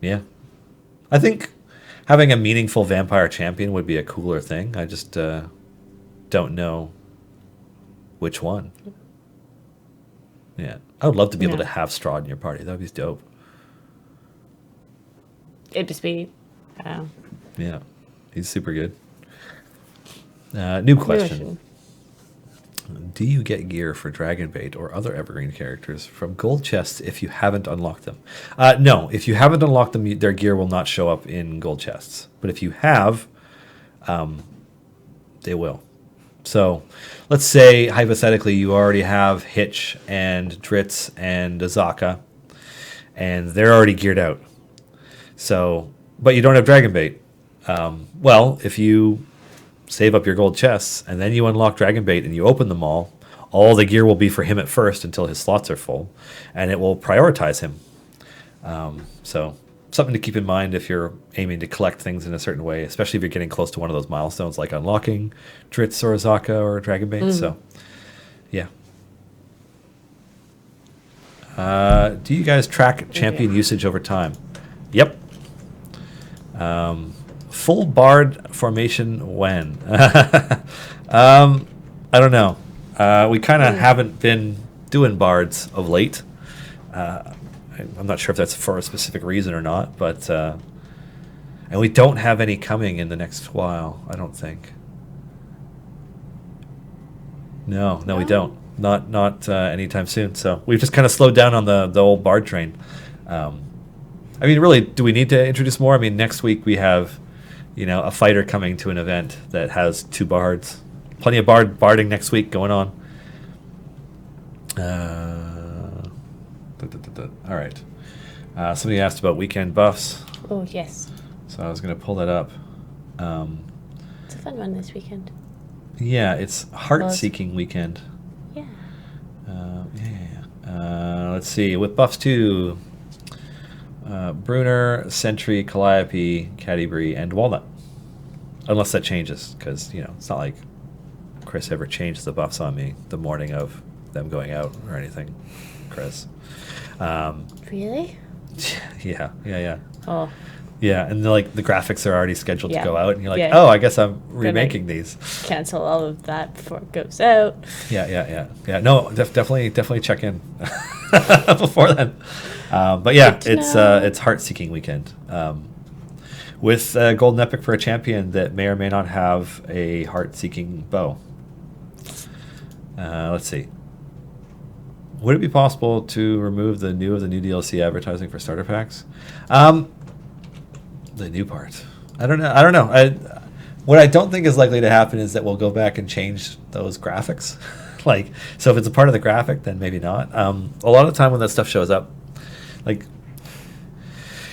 [SPEAKER 1] Yeah. I think having a meaningful vampire champion would be a cooler thing. I just don't know which one. Yeah. I would love to be able to have Strahd in your party. That would be dope.
[SPEAKER 2] It'd just be...
[SPEAKER 1] Yeah. He's super good. New question. Do you get gear for Dragonbait or other Evergreen characters from gold chests if you haven't unlocked them? No, if you haven't unlocked them, their gear will not show up in gold chests. But if you have, they will. So let's say, hypothetically, you already have Hitch and Dritz and Azaka, and they're already geared out. So, but you don't have Dragonbait. Well, if you save up your gold chests and then you unlock Dragonbait and you open them all the gear will be for him at first until his slots are full, and it will prioritize him. So something to keep in mind if you're aiming to collect things in a certain way, especially if you're getting close to one of those milestones like unlocking Dritz or Azaka or Dragonbait. So, yeah. Do you guys track champion usage over time? Yep. Full Bard formation when? I don't know. We kind of haven't been doing Bards of late. I'm not sure if that's for a specific reason or not, but and we don't have any coming in the next while, I don't think. No, we don't. Not anytime soon. So we've just kind of slowed down on the old Bard train. I mean, really, do we need to introduce more? I mean, next week we have, a fighter coming to an event that has 2 bards. Plenty of barding next week going on. All right. Somebody asked about weekend buffs.
[SPEAKER 2] Oh, yes.
[SPEAKER 1] So I was going to pull that up.
[SPEAKER 2] It's a fun one this weekend.
[SPEAKER 1] Yeah, it's Heart-Seeking weekend.
[SPEAKER 2] Yeah.
[SPEAKER 1] Let's see. With buffs 2... Bruner, Sentry, Calliope, Cadibri, and Walnut. Unless that changes, because, it's not like Chris ever changed the buffs on me the morning of them going out or anything, Chris.
[SPEAKER 2] Really?
[SPEAKER 1] Yeah.
[SPEAKER 2] Oh.
[SPEAKER 1] Yeah, and the graphics are already scheduled to go out, and you're like,
[SPEAKER 2] Yeah.
[SPEAKER 1] oh, I guess I'm remaking these.
[SPEAKER 2] Cancel all of that before it goes out.
[SPEAKER 1] Yeah. No, definitely check in before then. But yeah, it's Heart-Seeking weekend. With Golden Epic for a champion that may or may not have a Heart-Seeking bow. Let's see. Would it be possible to remove the new DLC advertising for starter packs? The new part. I don't know. What I don't think is likely to happen is that we'll go back and change those graphics. Like, so if it's a part of the graphic, then maybe not. A lot of the time when that stuff shows up, like,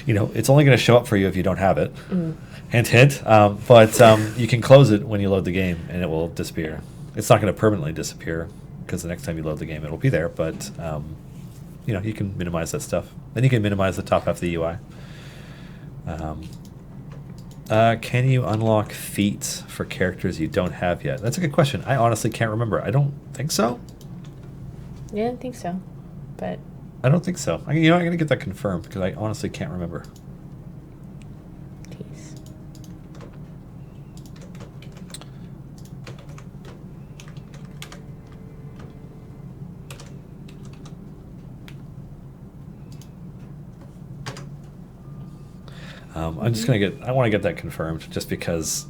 [SPEAKER 1] it's only going to show up for you if you don't have it. Hint, hint. But you can close it when you load the game, and it will disappear. It's not going to permanently disappear, because the next time you load the game, it'll be there. But, you can minimize that stuff. Then you can minimize the top half of the UI. Can you unlock feats for characters you don't have yet? That's a good question. I honestly can't remember. I don't think so.
[SPEAKER 2] Yeah, I don't think so. But
[SPEAKER 1] I don't think so. I'm going to get that confirmed because I honestly can't remember.
[SPEAKER 2] Peace.
[SPEAKER 1] I'm just I want to get that confirmed just because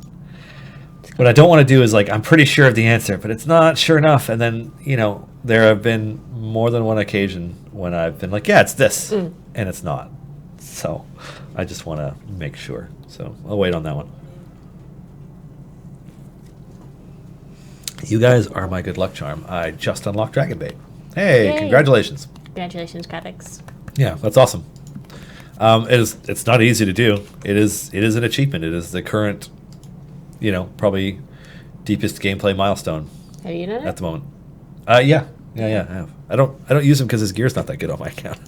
[SPEAKER 1] what I don't want to do is I'm pretty sure of the answer, but it's not sure enough. And then, there have been more than one occasion when I've been like, yeah, it's this, and it's not. So I just want to make sure. So I'll wait on that one. You guys are my good luck charm. I just unlocked Dragon Bait. Hey,
[SPEAKER 2] Yay.
[SPEAKER 1] Congratulations.
[SPEAKER 2] Congratulations, graphics.
[SPEAKER 1] Yeah, that's awesome. It's not easy to do. It is an achievement. It is the current, probably deepest gameplay milestone.
[SPEAKER 2] Have you done it?
[SPEAKER 1] At the moment? Yeah, I have. I don't use him because his gear's not that good on my account.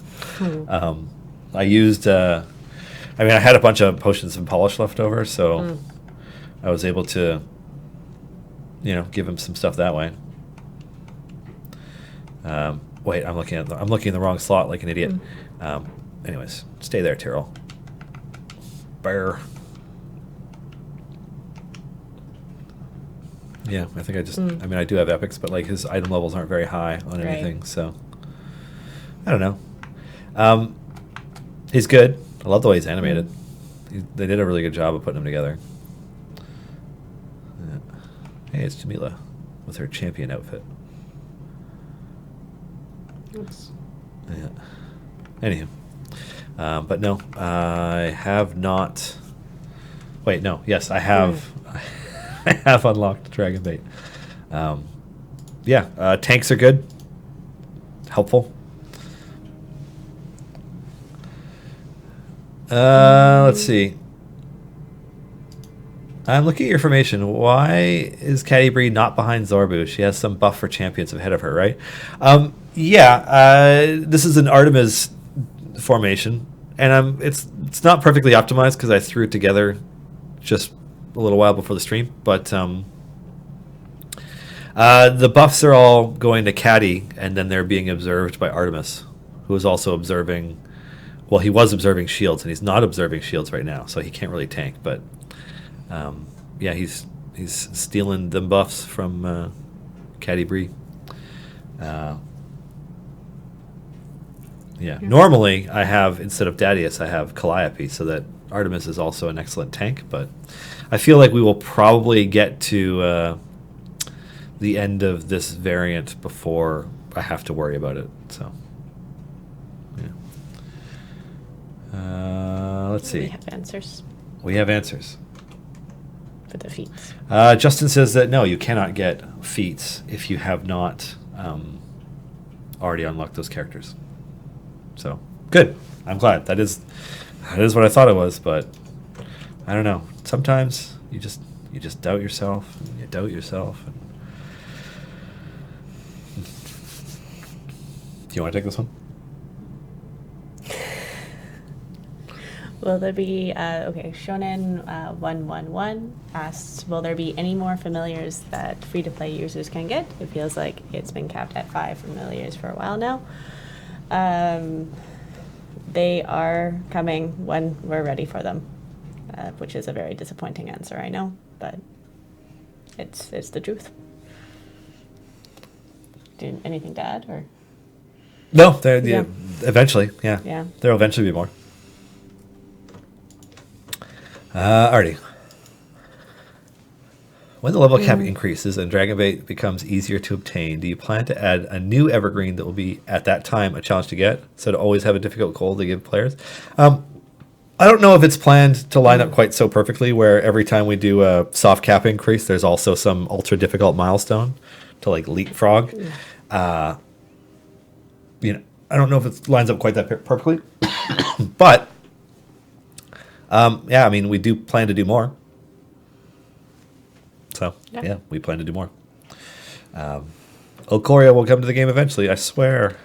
[SPEAKER 1] I used. I had a bunch of potions and polish left over, so I was able to, give him some stuff that way. Wait, I'm looking in the wrong slot like an idiot. Anyways, stay there, Tyrrell. Bear. Yeah, I think I do have epics, but his item levels aren't very high on anything, so I don't know. He's good. I love the way he's animated. They did a really good job of putting him together. Yeah. Hey, it's Jamila with her champion outfit.
[SPEAKER 2] Yes.
[SPEAKER 1] Yeah. Anywho. But no, I have not. Wait, no. Yes, I have. I have unlocked Dragon Bait. Tanks are good. Helpful. Let's see. I'm looking at your information. Why is Caddy Bree not behind Zorbu? She has some buff for champions ahead of her, right? This is an Artemis formation, and it's not perfectly optimized because I threw it together just a little while before the stream, but the buffs are all going to Caddy, and then they're being observed by Artemis, who is also observing. Well, he was observing shields, and he's not observing shields right now, so he can't really tank. But he's stealing them buffs from Caddy Bree. Normally I have, instead of Dadius, I have Calliope, so that Artemis is also an excellent tank, but I feel like we will probably get to the end of this variant before I have to worry about it. So, let's see.
[SPEAKER 2] We have answers
[SPEAKER 1] We have answers.
[SPEAKER 2] for the feats.
[SPEAKER 1] Justin says that no, you cannot get feats if you have not already unlocked those characters. So good. I'm glad. That is what I thought it was, but I don't know. Sometimes you just doubt yourself, and you doubt yourself. And do you want to take this one?
[SPEAKER 2] Will there be, Shonen 111 asks, will there be any more familiars that free-to-play users can get? It feels like it's been capped at 5 familiars for a while now. They are coming when we're ready for them, which is a very disappointing answer, I know, but it's the truth. Anything to add, or?
[SPEAKER 1] No, eventually, yeah.
[SPEAKER 2] Yeah.
[SPEAKER 1] There'll eventually be more. Artie. When the level cap increases and Dragon Bait becomes easier to obtain, do you plan to add a new evergreen that will be, at that time, a challenge to get? So to always have a difficult goal to give players? I don't know if it's planned to line up quite so perfectly where every time we do a soft cap increase, there's also some ultra difficult milestone to like leapfrog. I don't know if it lines up quite that perfectly. But, yeah, I mean, we do plan to do more. So, yeah, we plan to do more. Okoria will come to the game eventually, I swear.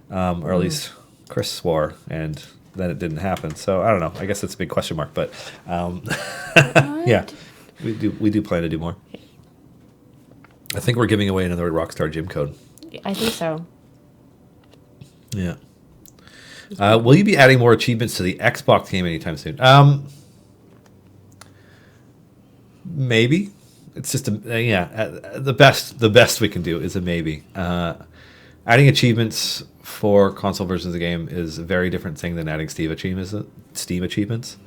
[SPEAKER 1] Or at least Chris swore, and then it didn't happen. So, I don't know. I guess it's a big question mark. But, yeah, we do plan to do more. I think we're giving away another Rockstar Gym code.
[SPEAKER 2] I think so.
[SPEAKER 1] Yeah. Will you be adding more achievements to the Xbox game anytime soon? Maybe. It's just the best we can do is a maybe. Adding achievements for console versions of the game is a very different thing than adding Steam achievements.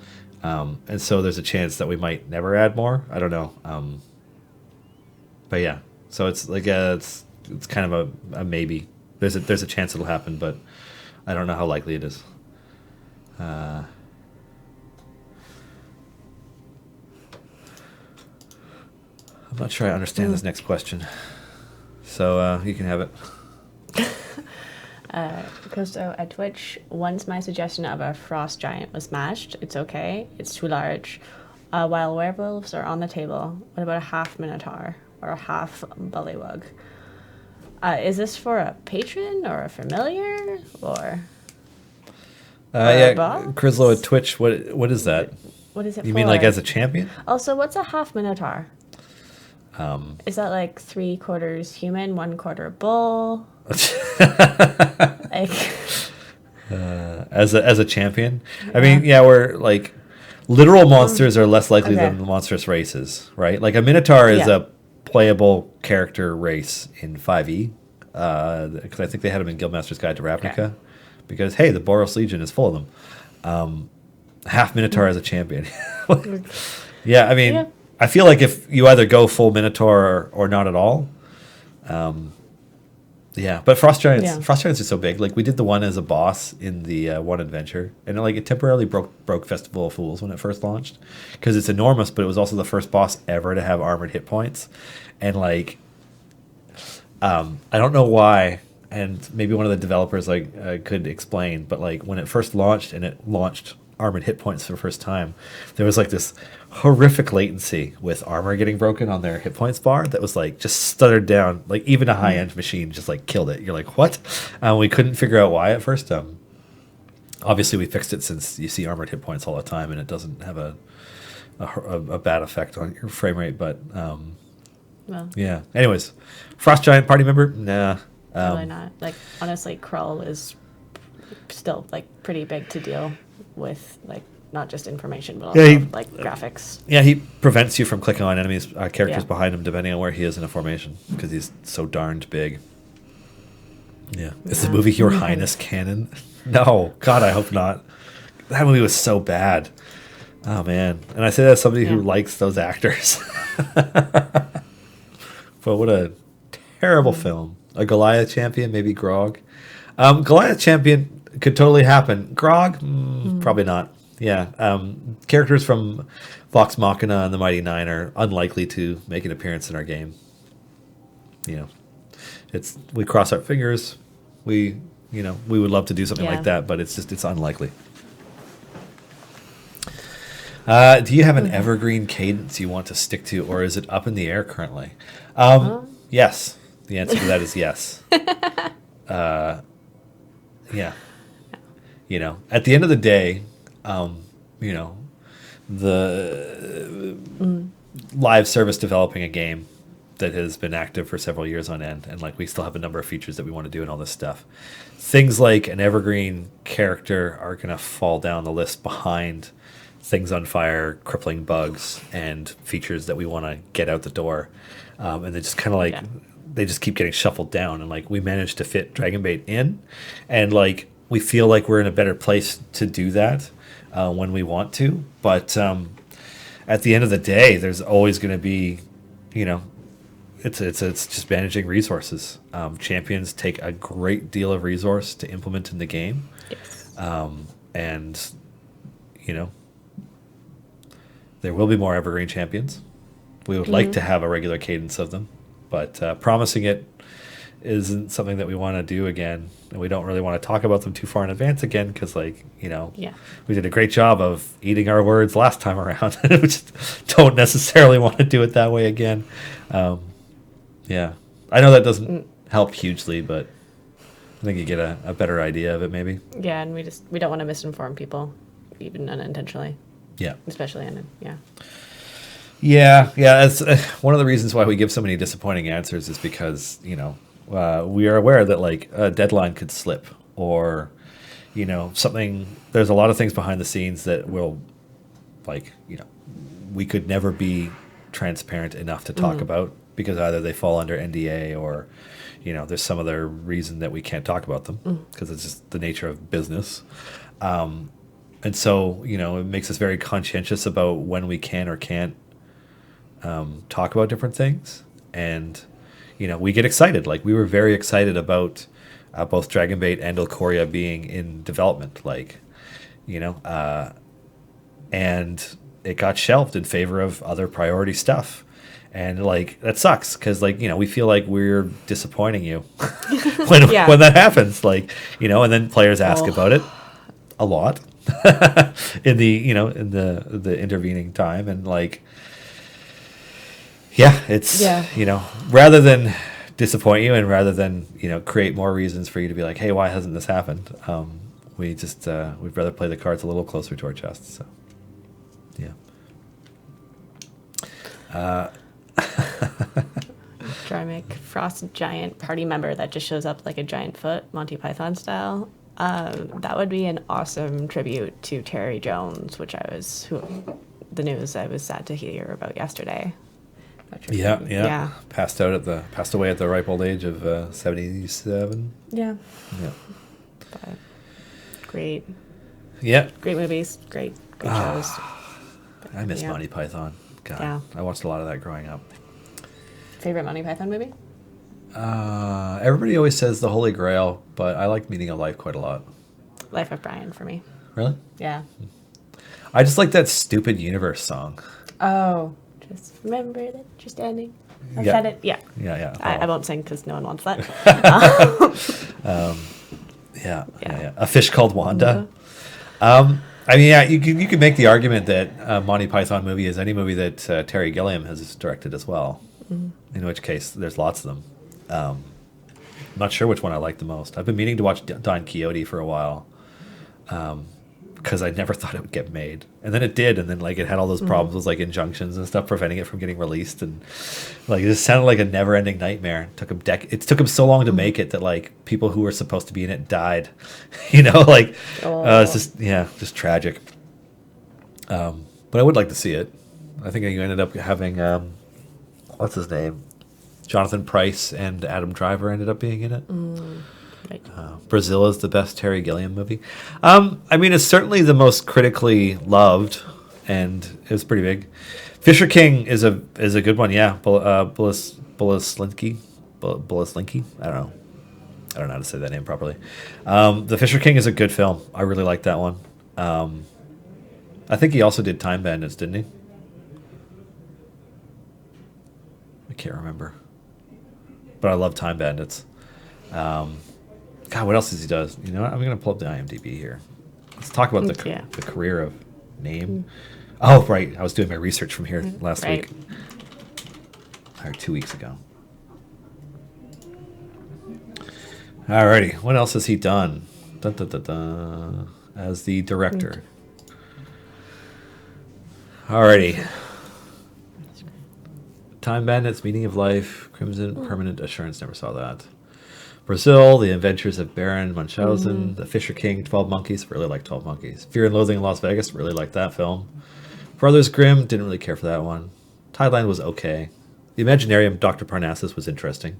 [SPEAKER 1] And so there's a chance that we might never add more. I don't know. But yeah, so it's like it's kind of a maybe. There's a chance it'll happen, but I don't know how likely it is. I'm not sure I understand this next question. So you can have it.
[SPEAKER 2] Costo at Twitch, once my suggestion of a frost giant was smashed, it's okay, it's too large. While werewolves are on the table, what about a half minotaur or a half bullywug? Is this for a patron or a familiar or
[SPEAKER 1] yeah,
[SPEAKER 2] boss?
[SPEAKER 1] Crislow at Twitch, what is that?
[SPEAKER 2] What is it
[SPEAKER 1] You
[SPEAKER 2] for?
[SPEAKER 1] mean like as a champion?
[SPEAKER 2] Also, what's a half minotaur? Is that like 3/4 human, 1/4 bull? Like,
[SPEAKER 1] as a champion? Yeah. I mean, yeah, we're like literal monsters are less likely than the monstrous races, right? Like a minotaur is a playable character race in 5e, because I think they had them in Guildmaster's Guide to Ravnica. Okay. Because hey, the Boros Legion is full of them. Half minotaur as a champion. Yeah, I mean, I feel like if you either go full minotaur or not at all. Yeah, but Frost Giants are so big. Like we did the one as a boss in the one adventure, and it temporarily broke Festival of Fools when it first launched because it's enormous. But it was also the first boss ever to have armored hit points, and I don't know why. And maybe one of the developers could explain, but when it first launched and it launched armored hit points for the first time, there was this horrific latency with armor getting broken on their hit points bar that was just stuttered down. Even a high-end machine just killed it. You're like, what? We couldn't figure out why at first. Obviously we fixed it since you see armored hit points all the time and it doesn't have a bad effect on your frame rate. But
[SPEAKER 2] well,
[SPEAKER 1] yeah. Anyways, Frost Giant party member? Nah.
[SPEAKER 2] Probably not. Honestly, Krull is still pretty big to deal with, not just information, but also graphics.
[SPEAKER 1] Yeah, he prevents you from clicking on enemies, characters behind him, depending on where he is in a formation, because he's so darned big. Yeah. Is the movie Your Highness canon? No. God, I hope not. That movie was so bad. Oh, man. And I say that as somebody who likes those actors. But what a terrible film. A Goliath champion, maybe Grog. Goliath champion could totally happen. Grog, probably not. Yeah. Characters from Vox Machina and the Mighty Nine are unlikely to make an appearance in our game. We cross our fingers. We would love to do something like that, but it's unlikely. Do you have an evergreen cadence you want to stick to, or is it up in the air currently? Yes. The answer to that is yes. Yeah. At the end of the day, the live service developing a game that has been active for several years on end, and we still have a number of features that we want to do and all this stuff. Things like an evergreen character are going to fall down the list behind things on fire, crippling bugs, and features that we want to get out the door. And they just kind of they just keep getting shuffled down, and we managed to fit Dragon Bait in, and we feel like we're in a better place to do that when we want to. But at the end of the day, there's always going to be you know, it's just managing resources. Champions take a great deal of resource to implement in the game.
[SPEAKER 2] Yes.
[SPEAKER 1] And, you know, there will be more evergreen champions. We would like to have a regular cadence of them, but promising it isn't something that we want to do again. And we don't really want to talk about them too far in advance again because, like, you know, we did a great job of eating our words last time around. We just don't necessarily want to do it that way again. Yeah. I know that doesn't help hugely, but I think you get a better idea of it maybe.
[SPEAKER 2] Yeah, and we don't want to misinform people, even unintentionally.
[SPEAKER 1] Yeah.
[SPEAKER 2] Especially
[SPEAKER 1] Yeah. That's one of the reasons why we give so many disappointing answers is because, you know, we are aware that like a deadline could slip or, you know, there's a lot of things behind the scenes that will, like, you know, we could never be transparent enough to talk about because either they fall under NDA or, you know, there's some other reason that we can't talk about them because it's just the nature of business. And so, you know, it makes us very conscientious about when we can or can't talk about different things. And, you know, we get excited. Like, we were very excited about both Dragonbait and Ilcoria being in development. Like, you know, and it got shelved in favor of other priority stuff. And, like, that sucks because, like, you know, we feel like we're disappointing you when that happens. Like, you know, and then players ask about it a lot in the intervening time. And, like, it's, you know, rather than disappoint you and rather than, you know, create more reasons for you to be like, hey, why hasn't this happened? We'd rather play the cards a little closer to our chests. So, yeah.
[SPEAKER 2] Drymic Frost giant party member that just shows up like a giant foot, Monty Python style. That would be an awesome tribute to Terry Jones, the news I was sad to hear about yesterday.
[SPEAKER 1] Yeah. Passed away at the ripe old age of 77.
[SPEAKER 2] Yeah. But great.
[SPEAKER 1] Yeah.
[SPEAKER 2] Great movies. Great shows.
[SPEAKER 1] I miss Monty Python. God,
[SPEAKER 2] Yeah.
[SPEAKER 1] I watched a lot of that growing up.
[SPEAKER 2] Favorite Monty Python movie?
[SPEAKER 1] Everybody always says The Holy Grail, but I like Meaning of Life quite a lot.
[SPEAKER 2] Life of Brian for me.
[SPEAKER 1] Really?
[SPEAKER 2] Yeah.
[SPEAKER 1] I just like that stupid Universe song.
[SPEAKER 2] Oh, just remember that you're standing. I said it. Yeah.
[SPEAKER 1] Yeah.
[SPEAKER 2] I won't sing because no one wants that.
[SPEAKER 1] Yeah. A Fish Called Wanda. I mean, yeah, you could make the argument that a Monty Python movie is any movie that Terry Gilliam has directed as well. In which case, there's lots of them. I'm not sure which one I like the most. I've been meaning to watch Don Quixote for a while because I never thought it would get made, and then it did, and then like it had all those problems with like injunctions and stuff preventing it from getting released, and like it just sounded like a never-ending nightmare. It took him so long to make it that like people who were supposed to be in it died. You know, like it's just tragic. But I would like to see it. I think you ended up having what's his name? Jonathan Pryce and Adam Driver ended up being in it.
[SPEAKER 2] Right.
[SPEAKER 1] Brazil is the best Terry Gilliam movie. I mean, it's certainly the most critically loved, and it was pretty big. Fisher King is a good one, yeah. Bulislinski. I don't know how to say that name properly. The Fisher King is a good film. I really like that one. I think he also did Time Bandits, didn't he? I can't remember. But I love Time Bandits. God, what else has he does? You know what? I'm going to pull up the IMDb here. Let's talk about the career of Name. Oh, right. I was doing my research from here last week. Or 2 weeks ago. Alrighty. What else has he done? As the director. Alrighty. Time Bandits, Meaning of Life, Crimson Permanent Assurance. Never saw that. Brazil, The Adventures of Baron Munchausen, The Fisher King, 12 Monkeys. Really like 12 Monkeys. Fear and Loathing in Las Vegas. Really like that film. Brothers Grimm. Didn't really care for that one. Thailand was okay. The Imaginarium, Dr. Parnassus was interesting.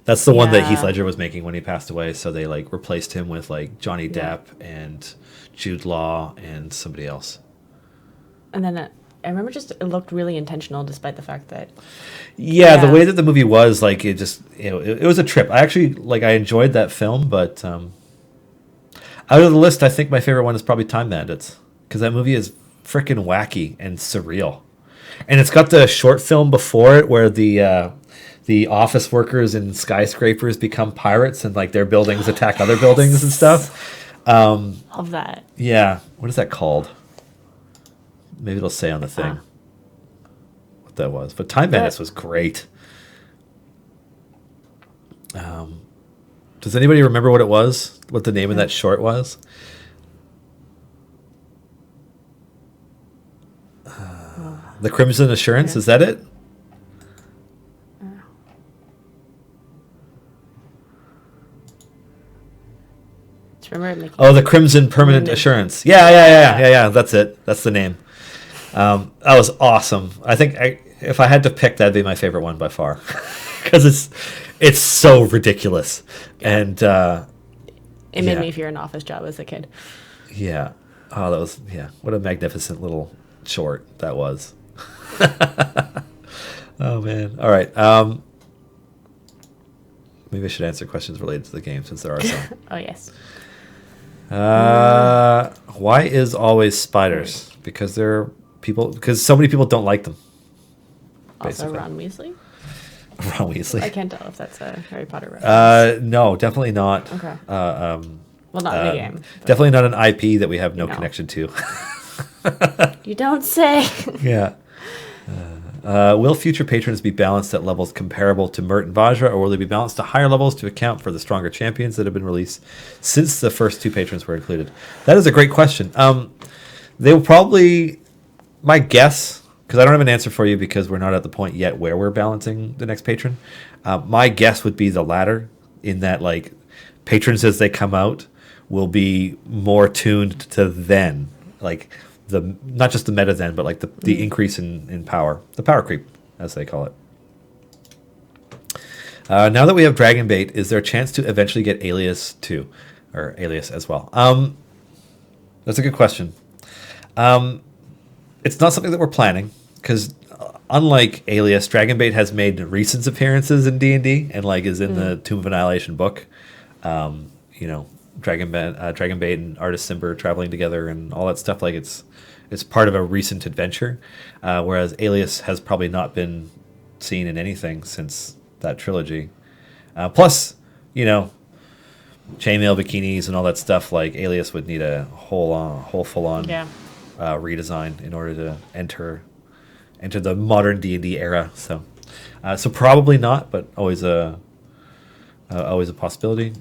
[SPEAKER 1] That's the one that Heath Ledger was making when he passed away. So they like replaced him with like Johnny Depp and Jude Law and somebody else.
[SPEAKER 2] And then I remember just it looked really intentional, despite the fact that
[SPEAKER 1] Yeah, the way that the movie was, like, it just, it was a trip. I actually, like, I enjoyed that film, but out of the list, I think my favorite one is probably Time Bandits, because that movie is freaking wacky and surreal. And it's got the short film before it where the office workers in skyscrapers become pirates and, like, their buildings attack other buildings and stuff.
[SPEAKER 2] Love that.
[SPEAKER 1] Yeah. What is that called? Maybe it'll say on the thing what that was. But Time Bandits was great. Does anybody remember what it was? What the name of that short was? The Crimson Assurance, is that it?
[SPEAKER 2] Remember making
[SPEAKER 1] Oh, the Crimson Permanent Assurance. Yeah. That's it. That's the name. That was awesome. I think if I had to pick, that'd be my favorite one by far, because it's so ridiculous, and
[SPEAKER 2] it made me fear an office job as a kid.
[SPEAKER 1] Yeah. Oh, that was what a magnificent little short that was. Oh man. All right. Maybe I should answer questions related to the game since there are some.
[SPEAKER 2] Oh yes.
[SPEAKER 1] Why is always spiders? Because so many people don't like them.
[SPEAKER 2] Also,
[SPEAKER 1] basically.
[SPEAKER 2] Ron Weasley.
[SPEAKER 1] Ron Weasley.
[SPEAKER 2] I can't tell if that's a Harry Potter reference.
[SPEAKER 1] No, definitely not.
[SPEAKER 2] Okay. Well, not in the game.
[SPEAKER 1] Definitely not an IP that we have no connection to.
[SPEAKER 2] You don't say.
[SPEAKER 1] Yeah. Will future patrons be balanced at levels comparable to Mert and Vajra, or will they be balanced to higher levels to account for the stronger champions that have been released since the first two patrons were included? That is a great question. They will probably, my guess, because I don't have an answer for you because we're not at the point yet where we're balancing the next patron. My guess would be the latter, in that, like, patrons as they come out will be more tuned to then, like, not just the meta then, but like the increase in power, the power creep, as they call it. Now that we have Dragonbait, is there a chance to eventually get Alias too, or Alias as well? That's a good question. It's not something that we're planning, because unlike Alias, Dragonbait has made recent appearances in D&D and like is in the Tomb of Annihilation book. Dragonbait and Artist Simber traveling together and all that stuff. Like it's part of a recent adventure, whereas Alias has probably not been seen in anything since that trilogy. Plus, chainmail bikinis and all that stuff. Like Alias would need a whole full-on redesign in order to enter the modern D&D era. So probably not, but always a possibility.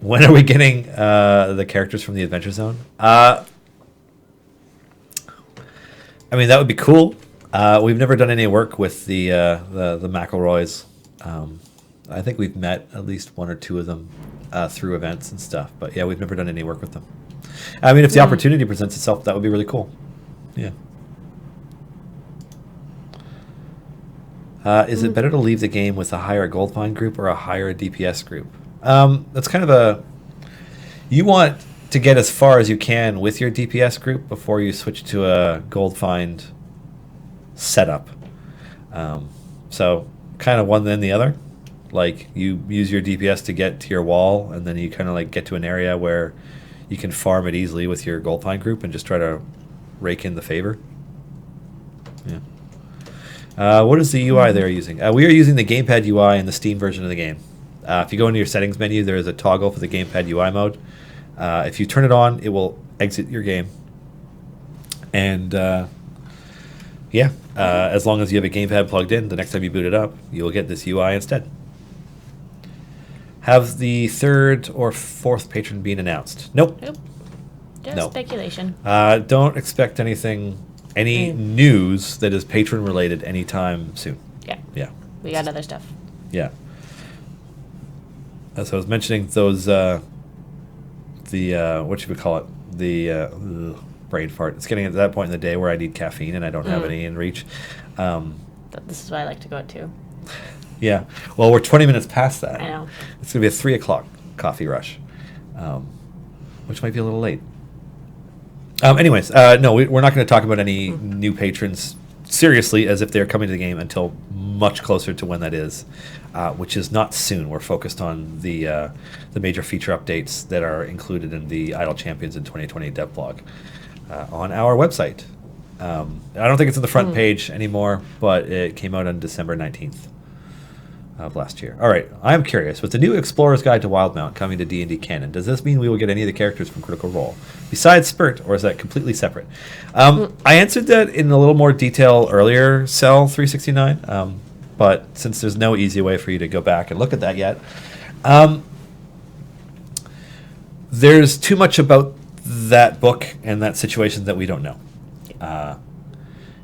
[SPEAKER 1] When are we getting the characters from the Adventure Zone? I mean, that would be cool. We've never done any work with the McElroys. I think we've met at least one or two of them through events and stuff. But yeah, we've never done any work with them. I mean, if the opportunity presents itself, that would be really cool. Yeah. Is it better to leave the game with a higher gold find group or a higher DPS group? That's kind of you want to get as far as you can with your DPS group before you switch to a gold find setup. So kind of one then the other. Like you use your DPS to get to your wall, and then you kind of like get to an area where you can farm it easily with your gold find group and just try to rake in the favor. Yeah. What is the UI they're using? We are using the gamepad UI in the Steam version of the game. If you go into your settings menu, there is a toggle for the gamepad UI mode. If you turn it on, it will exit your game. And as long as you have a gamepad plugged in, the next time you boot it up, you will get this UI instead. Have the third or fourth patron been announced? Nope.
[SPEAKER 2] Just speculation.
[SPEAKER 1] Don't expect any news that is patron related anytime soon. Yeah.
[SPEAKER 2] We got other stuff.
[SPEAKER 1] Yeah. As I was mentioning, those what should we call it? The brain fart. It's getting to that point in the day where I need caffeine and I don't have any in reach.
[SPEAKER 2] This is why I like to go at 2.
[SPEAKER 1] Yeah. Well, we're 20 minutes past that.
[SPEAKER 2] I know.
[SPEAKER 1] It's going to be a 3 o'clock coffee rush, which might be a little late. Anyways, no, we're not going to talk about any new patrons seriously as if they're coming to the game until much closer to when that is, which is not soon. We're focused on the major feature updates that are included in the Idle Champions in 2020 dev blog on our website. I don't think it's on the front page anymore, but it came out on December 19th. Of last year. All right, I'm curious. With the new Explorer's Guide to Wildmount coming to D&D canon, does this mean we will get any of the characters from Critical Role besides Spurt, or is that completely separate? I answered that in a little more detail earlier, Cell 369, but since there's no easy way for you to go back and look at that yet, there's too much about that book and that situation that we don't know.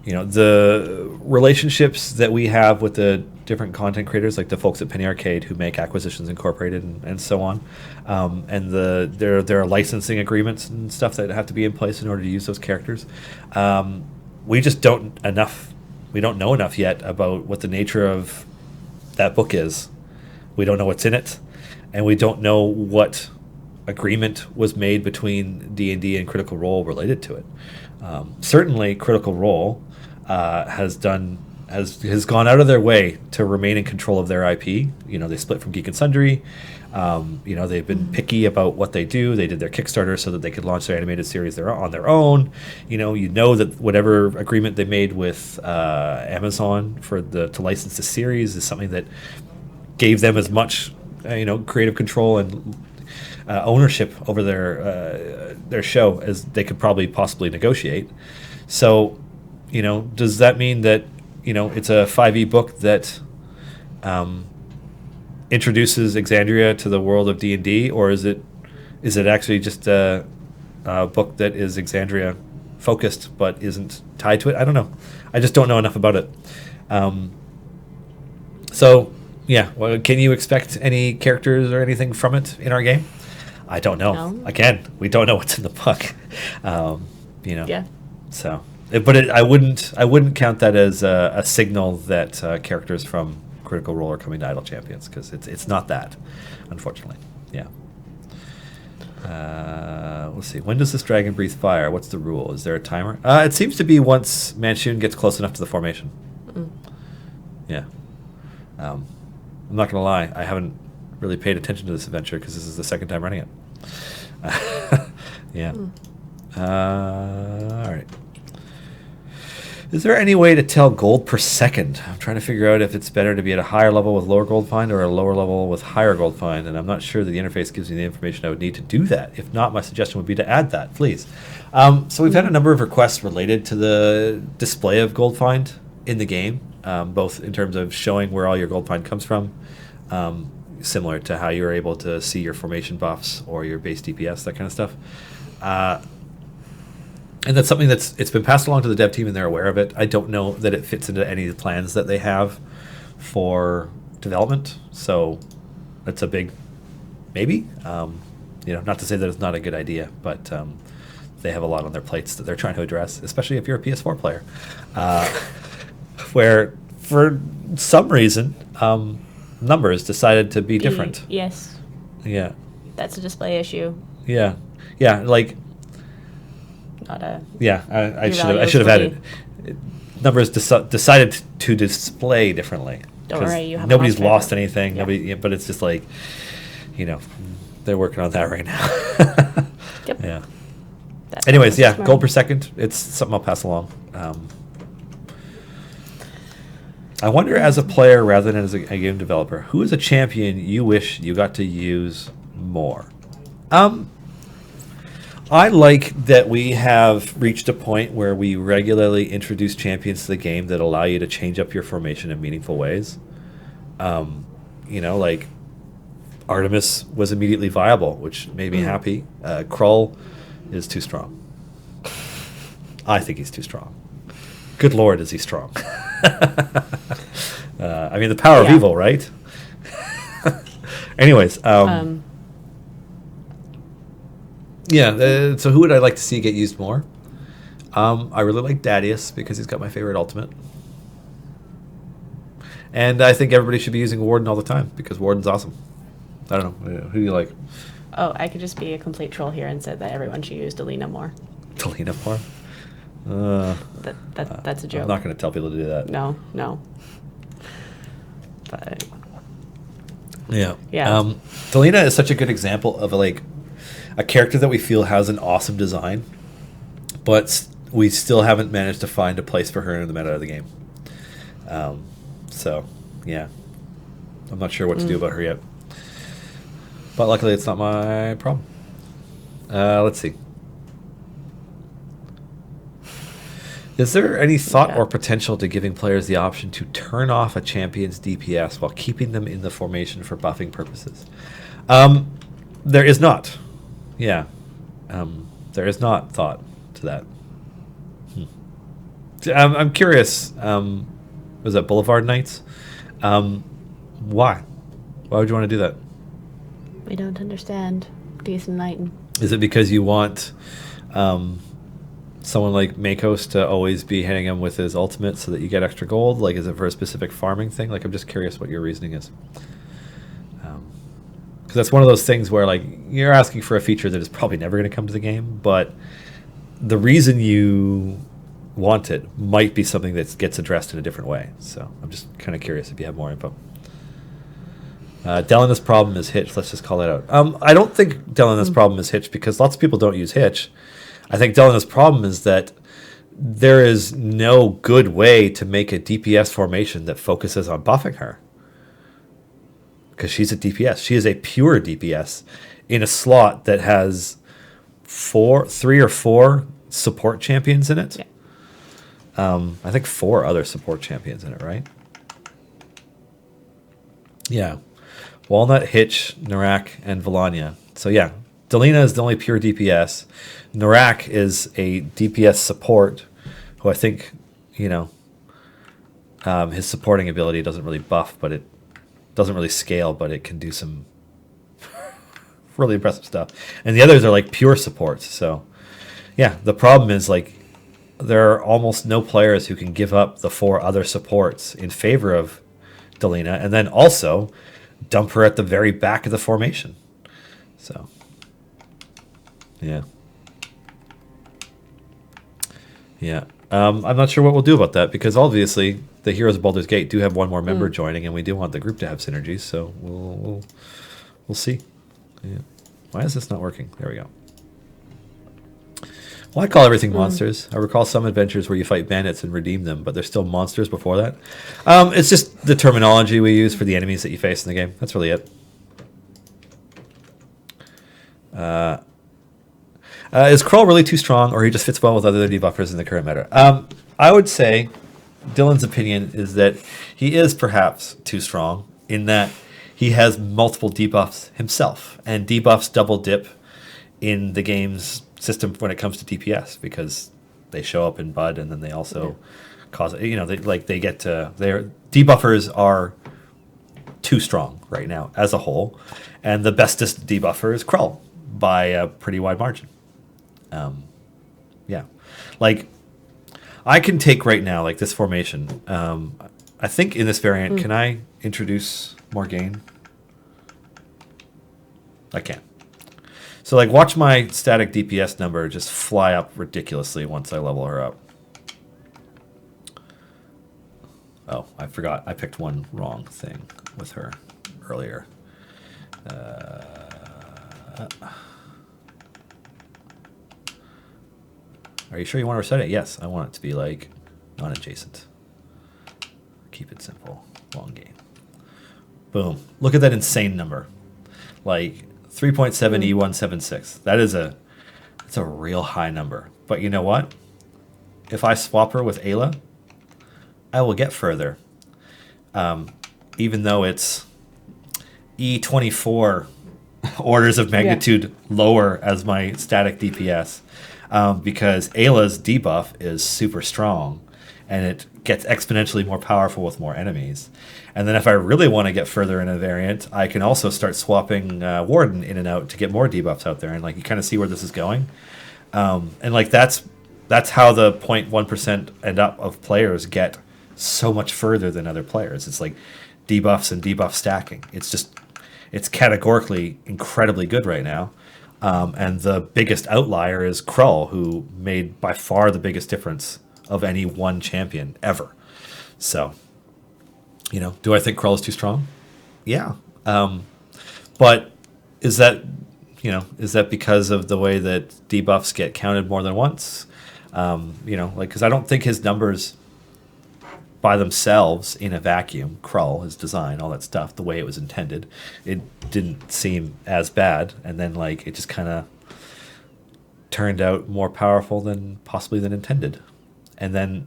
[SPEAKER 1] The relationships that we have with the different content creators, like the folks at Penny Arcade who make Acquisitions Incorporated and so on, and there are licensing agreements and stuff that have to be in place in order to use those characters. We just don't know enough yet about what the nature of that book is. We don't know what's in it, and we don't know what agreement was made between D&D and Critical Role related to it. Certainly, Critical Role has gone out of their way to remain in control of their IP. They split from Geek and Sundry. They've been picky about what they do. They did their Kickstarter so that they could launch their animated series on their own. That whatever agreement they made with Amazon to license the series is something that gave them as much creative control and ownership over their show as they could probably possibly negotiate. So, does that mean that it's a 5e book that introduces Exandria to the world of D&D, or is it actually just a book that is Exandria focused but isn't tied to it? I don't know. I just don't know enough about it. Can you expect any characters or anything from it in our game? I don't know. No. Again, we don't know what's in the book.
[SPEAKER 2] Yeah.
[SPEAKER 1] So. But I wouldn't count that as a signal that characters from Critical Role are coming to Idle Champions, because it's not that, unfortunately. Yeah. Let's see. When does this dragon breathe fire? What's the rule? Is there a timer? It seems to be once Manchun gets close enough to the formation. Yeah. I'm not going to lie. I haven't really paid attention to this adventure because this is the second time running it. Yeah. All right. Is there any way to tell gold per second? I'm trying to figure out if it's better to be at a higher level with lower gold find or a lower level with higher gold find, and I'm not sure that the interface gives me the information I would need to do that. If not, my suggestion would be to add that, please. So we've had a number of requests related to the display of gold find in the game, both in terms of showing where all your gold find comes from, similar to how you're able to see your formation buffs or your base DPS, that kind of stuff. And that's something it's been passed along to the dev team, and they're aware of it. I don't know that it fits into any of the plans that they have for development, so that's a big maybe. Not to say that it's not a good idea, but they have a lot on their plates that they're trying to address, especially if you're a PS4 player, where for some reason numbers decided to be different.
[SPEAKER 2] Yes.
[SPEAKER 1] Yeah.
[SPEAKER 2] That's a display issue.
[SPEAKER 1] Yeah.
[SPEAKER 2] Not a.
[SPEAKER 1] Yeah, I should have added. Numbers decided to display differently.
[SPEAKER 2] Don't worry, you have.
[SPEAKER 1] Nobody's lost anything.
[SPEAKER 2] Yeah.
[SPEAKER 1] But it's just like, they're working on that right now.
[SPEAKER 2] Yep.
[SPEAKER 1] Yeah. Anyways, gold per second. It's something I'll pass along. I wonder, as a player rather than as a game developer, who is a champion you wish you got to use more? I like that we have reached a point where we regularly introduce champions to the game that allow you to change up your formation in meaningful ways. Like Artemis was immediately viable, which made me happy. Krull is too strong. I think he's too strong. Good Lord, is he strong. The power of evil, right? Anyways, so who would I like to see get used more? I really like Dadius because he's got my favorite ultimate. And I think everybody should be using Warden all the time because Warden's awesome. I don't know. Who do you like?
[SPEAKER 2] Oh, I could just be a complete troll here and say that everyone should use Delina more.
[SPEAKER 1] Delina form.
[SPEAKER 2] That's a joke.
[SPEAKER 1] I'm not going to tell people to do that.
[SPEAKER 2] No. But
[SPEAKER 1] Yeah.
[SPEAKER 2] Yeah.
[SPEAKER 1] Delina is such a good example of a character that we feel has an awesome design, but we still haven't managed to find a place for her in the meta of the game. So, yeah. I'm not sure what to do about her yet. But luckily, it's not my problem. Let's see. Is there any thought or potential to giving players the option to turn off a champion's DPS while keeping them in the formation for buffing purposes? There is not. Yeah. There is not thought to that. I'm curious. Was that Boulevard Knights? Why? Why would you want to do that?
[SPEAKER 2] we don't understand. Decent Knighton.
[SPEAKER 1] Is it because you want someone like Makos to always be hitting him with his ultimate so that you get extra gold? Like, is it for a specific farming thing? Like, I'm just curious what your reasoning is. Because that's one of those things where, like, you're asking for a feature that is probably never going to come to the game, but the reason you want it might be something that gets addressed in a different way. So I'm just kind of curious if you have more info. Delina's problem is Hitch. Let's just call it out. I don't think Delina's problem is Hitch because lots of people don't use Hitch. I think Delina's problem is that there is no good way to make a DPS formation that focuses on buffing her. Because she's a DPS. She is a pure DPS in a slot that has 3 or 4 support champions in it.
[SPEAKER 2] Yeah.
[SPEAKER 1] I think 4 other support champions in it, right? Yeah. Walnut, Hitch, Narak, and Volanya. So yeah, Delina is the only pure DPS. Narak is a DPS support who I think, his supporting ability doesn't really buff, but it doesn't really scale, but it can do some really impressive stuff. And the others are like pure supports. So yeah, the problem is like there are almost no players who can give up the 4 other supports in favor of Delina and then also dump her at the very back of the formation. So yeah. I'm not sure what we'll do about that because obviously the Heroes of Baldur's Gate do have one more member joining, and we do want the group to have synergies. So we'll see. Yeah. Why is this not working? There we go. Well, I call everything monsters. I recall some adventures where you fight bandits and redeem them, but they're still monsters before that. It's just the terminology we use for the enemies that you face in the game. That's really it. Is Krull really too strong, or he just fits well with other debuffers in the current meta? I would say Dylan's opinion is that he is perhaps too strong in that he has multiple debuffs himself, and debuffs double dip in the game's system when it comes to DPS because they show up in Bud and then they also cause their debuffers are too strong right now as a whole, and the bestest debuffer is Krull by a pretty wide margin. Like I can take right now like this formation. I think in this variant, can I introduce Morgaine? I can. So, like, watch my static DPS number just fly up ridiculously once I level her up. Oh, I forgot. I picked one wrong thing with her earlier. Are you sure you want to reset it? Yes, I want it to be, like, non-adjacent. Keep it simple. Long game. Boom. Look at that insane number. Like... 3.7 E176. That's a real high number. But you know what? If I swap her with Ayla, I will get further. Even though it's E24 orders of magnitude lower as my static DPS. Because Ayla's debuff is super strong and it gets exponentially more powerful with more enemies. And then if I really want to get further in a variant, I can also start swapping Warden in and out to get more debuffs out there. And like you kind of see where this is going. And like that's how the 0.1% end up of players get so much further than other players. It's like debuffs and debuff stacking. It's categorically incredibly good right now. And the biggest outlier is Krull, who made by far the biggest difference of any one champion ever. So, do I think Krull is too strong? Yeah. But is that because of the way that debuffs get counted more than once? Because I don't think his numbers by themselves in a vacuum, Krull, his design, all that stuff, the way it was intended, it didn't seem as bad. And then it just kind of turned out more powerful than intended. And then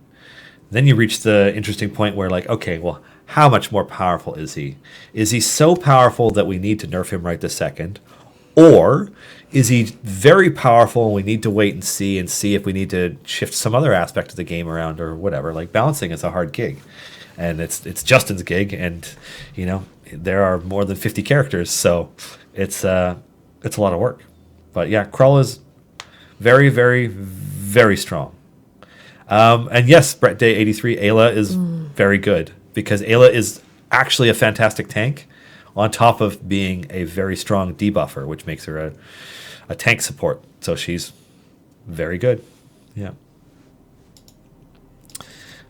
[SPEAKER 1] you reach the interesting point where okay, well, how much more powerful is he? Is he so powerful that we need to nerf him right this second? Or is he very powerful and we need to wait and see if we need to shift some other aspect of the game around or whatever? Balancing is a hard gig. And it's Justin's gig, and there are more than 50 characters, so it's a lot of work. But yeah, Krull is very, very, very strong. And yes, Brett Day 83, Ayla is very good, because Ayla is actually a fantastic tank on top of being a very strong debuffer, which makes her a tank support. So she's very good. Yeah.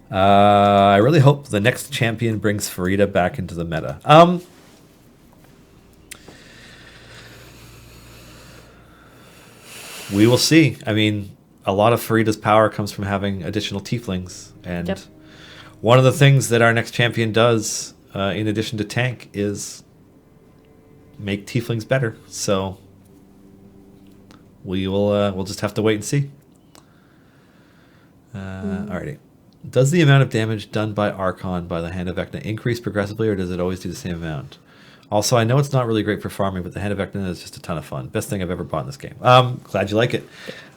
[SPEAKER 1] I really hope the next champion brings Farida back into the meta. We will see. I mean, a lot of Farida's power comes from having additional tieflings. And one of the things that our next champion does, in addition to tank, is make tieflings better. So we'll just have to wait and see. Alrighty. Does the amount of damage done by Archon by the Hand of Vecna increase progressively, or does it always do the same amount? Also, I know it's not really great for farming, but the Hand of Vecna is just a ton of fun. Best thing I've ever bought in this game. Glad you like it.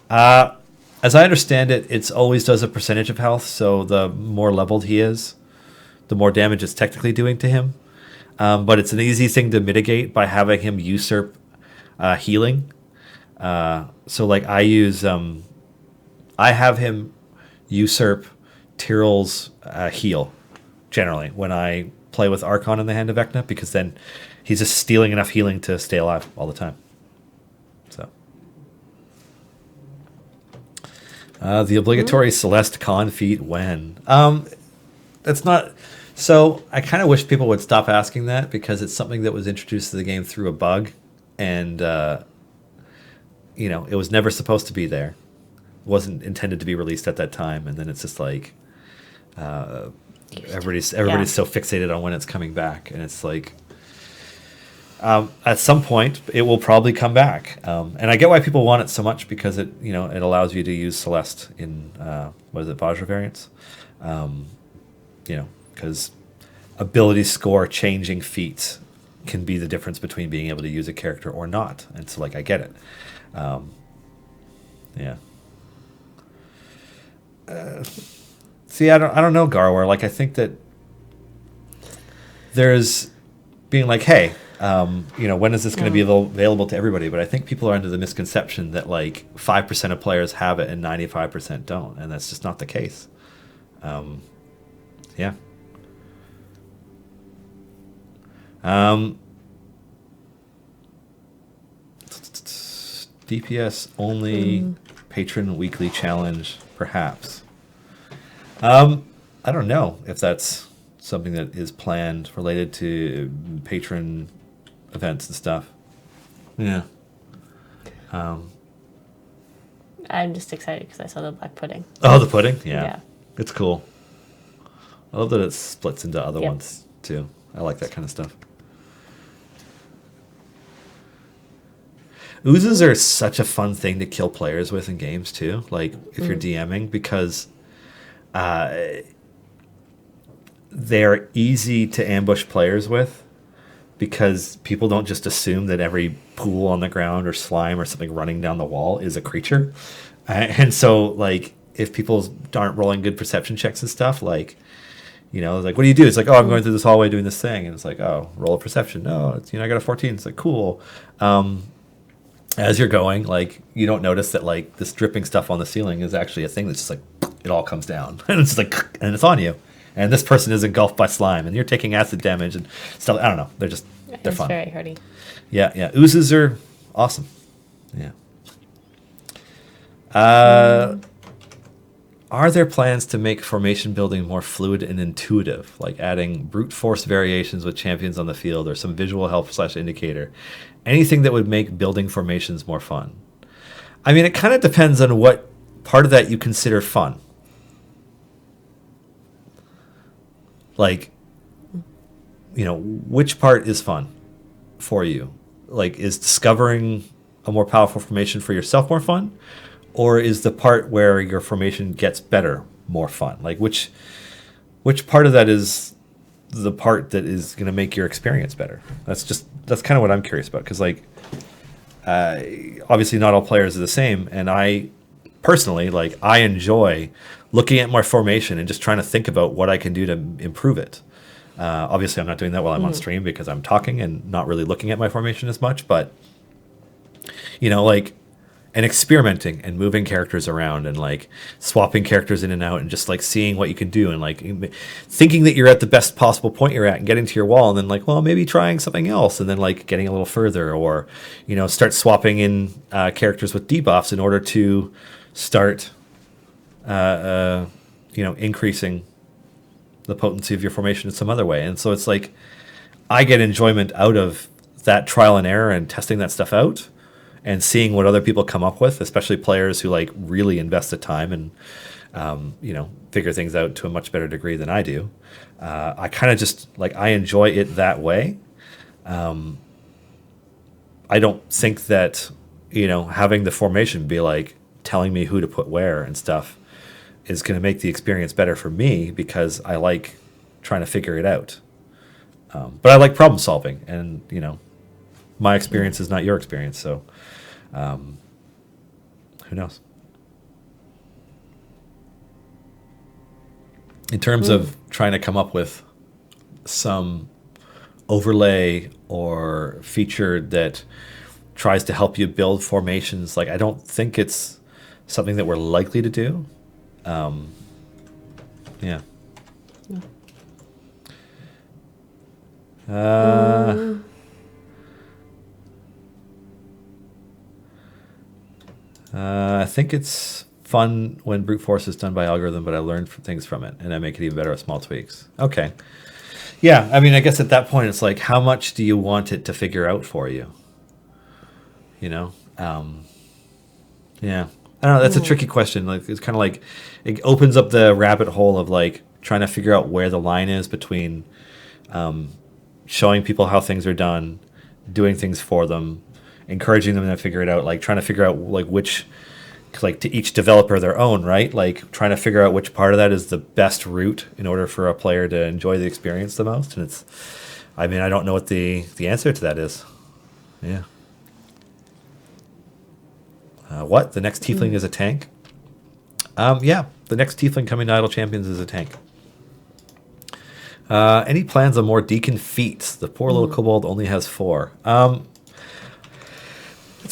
[SPEAKER 1] As I understand it, it always does a percentage of health, so the more leveled he is, the more damage it's technically doing to him. But it's an easy thing to mitigate by having him usurp healing. So I have him usurp Tyrell's heal, generally, when I play with Archon in the Hand of Vecna, because then he's just stealing enough healing to stay alive all the time. So the obligatory Celeste con feat when? That's not... So I kind of wish people would stop asking that, because it's something that was introduced to the game through a bug, and it was never supposed to be there. It wasn't intended to be released at that time, and then it's just everybody's so fixated on when it's coming back, and it's at some point it will probably come back. And I get why people want it so much, because it it allows you to use Celeste in Vajra variants. Because ability score changing feats can be the difference between being able to use a character or not. And so, I get it. Yeah. See, I don't know, Garwar. I think that there's being hey, when is this going to be available to everybody? But I think people are under the misconception that 5% of players have it and 95% don't, and that's just not the case. Yeah. DPS only patron weekly challenge, perhaps. I don't know if that's something that is planned related to patron events and stuff. Yeah.
[SPEAKER 2] I'm just excited because I saw the black pudding.
[SPEAKER 1] Oh, the pudding? Yeah. It's cool. I love that it splits into other ones, too. I like that kind of stuff. Oozes are such a fun thing to kill players with in games, too. If you're DMing, because they're easy to ambush players with, because people don't just assume that every pool on the ground or slime or something running down the wall is a creature. And so, if people aren't rolling good perception checks and stuff, what do you do? It's I'm going through this hallway doing this thing. And it's oh, roll a perception. No, it's, I got a 14. It's cool. As you're going, you don't notice that, this dripping stuff on the ceiling is actually a thing that's just it all comes down. And it's and it's on you. And this person is engulfed by slime, and you're taking acid damage and stuff. I don't know. They're fun.
[SPEAKER 2] It's very hardy.
[SPEAKER 1] Yeah. Oozes are awesome. Yeah. Are there plans to make formation building more fluid and intuitive, like adding brute force variations with champions on the field or some visual help / indicator? Anything that would make building formations more fun? I mean, it kind of depends on what part of that you consider fun. Like, which part is fun for you? Like, is discovering a more powerful formation for yourself more fun? Or is the part where your formation gets better more fun? Like, which part of that is the part that is going to make your experience better? That's kind of what I'm curious about. Because, like, obviously not all players are the same. And I personally, like, I enjoy looking at my formation and just trying to think about what I can do to improve it. Obviously, I'm not doing that while I'm on stream because I'm talking and not really looking at my formation as much. But, like, and experimenting and moving characters around and, like, swapping characters in and out and just, like, seeing what you can do and, like, thinking that you're at the best possible point you're at and getting to your wall and then, like, well, maybe trying something else and then, like, getting a little further or, start swapping in characters with debuffs in order to start, increasing the potency of your formation in some other way. And so it's like I get enjoyment out of that trial and error and testing that stuff out and seeing what other people come up with, especially players who, like, really invest the time and figure things out to a much better degree than I do. I kind of just, like, I enjoy it that way. I don't think that having the formation be like telling me who to put where and stuff is going to make the experience better for me because I like trying to figure it out. But I like problem solving, and my experience is not your experience, so who knows? In terms of trying to come up with some overlay or feature that tries to help you build formations, like, I don't think it's something that we're likely to do. Yeah. I think it's fun when brute force is done by algorithm, but I learned things from it, and I make it even better with small tweaks. Okay. Yeah, I mean, I guess at that point, it's like, how much do you want it to figure out for you? Yeah. I don't know. That's a tricky question. Like, it's kind of like it opens up the rabbit hole of, like, trying to figure out where the line is between showing people how things are done, doing things for them, encouraging them to figure it out, like trying to figure out, like, which, like, to each developer their own, right? Like, trying to figure out which part of that is the best route in order for a player to enjoy the experience the most. And it's, I mean, I don't know what the answer to that is. Yeah. What? The next tiefling is a tank? Yeah, the next tiefling coming to Idle Champions is a tank. Any plans on more Deacon feats? The poor little kobold only has 4. That's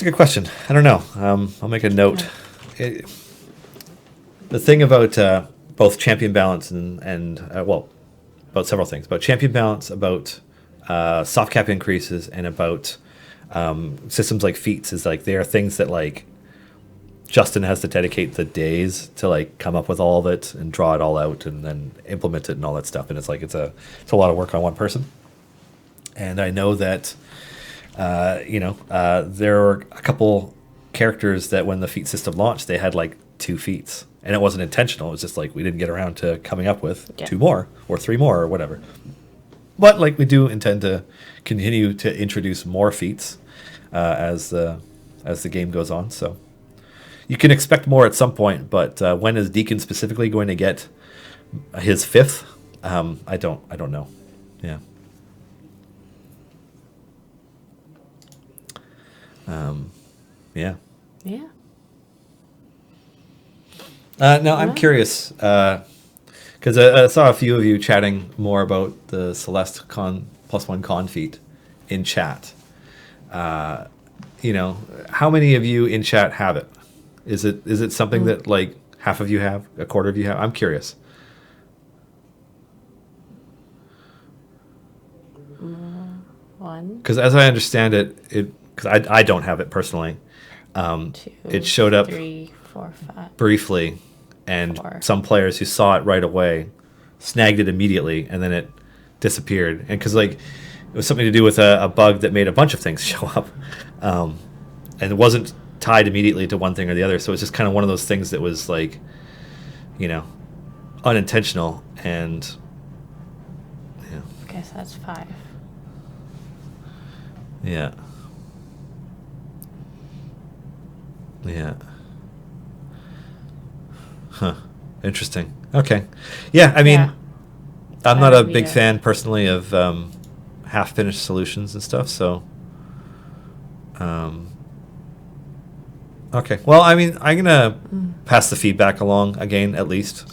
[SPEAKER 1] a good question. I don't know. I'll make a note. The thing about both champion balance and about several things. About champion balance, about soft cap increases, and about systems like feats is, like, they are things that, like, Justin has to dedicate the days to, like, come up with all of it and draw it all out and then implement it and all that stuff. And it's like it's a lot of work on one person. And I know that there were a couple characters that when the feat system launched, they had, like, 2 feats, and it wasn't intentional. It was just like we didn't get around to coming up with 2 more or 3 more or whatever. But, like, we do intend to continue to introduce more feats as the game goes on. So you can expect more at some point, but when is Deacon specifically going to get his 5th? I don't know. Yeah. Yeah.
[SPEAKER 2] Yeah.
[SPEAKER 1] No, I'm curious because I saw a few of you chatting more about the Celeste +1 con feat in chat. How many of you in chat have it? Is it something that, like, half of you have, a quarter of you have? I'm curious.
[SPEAKER 2] One.
[SPEAKER 1] Because as I understand it, because I don't have it personally.
[SPEAKER 2] Two,
[SPEAKER 1] it showed up
[SPEAKER 2] 3, 4, 5.
[SPEAKER 1] briefly, and
[SPEAKER 2] 4.
[SPEAKER 1] some players who saw it right away snagged it immediately, and then it disappeared. And because like it was something to do with a bug that made a bunch of things show up, and it wasn't tied immediately to one thing or the other. So it's just kind of one of those things that was like, unintentional. And
[SPEAKER 2] Okay, so that's 5.
[SPEAKER 1] yeah. Huh. Interesting. Okay. Yeah, I mean,
[SPEAKER 2] Yeah.
[SPEAKER 1] I'm
[SPEAKER 2] I
[SPEAKER 1] not a
[SPEAKER 2] would
[SPEAKER 1] big
[SPEAKER 2] read it.
[SPEAKER 1] fan personally of half-finished solutions and stuff, so okay. Well, I mean, I'm gonna pass the feedback along again, at least,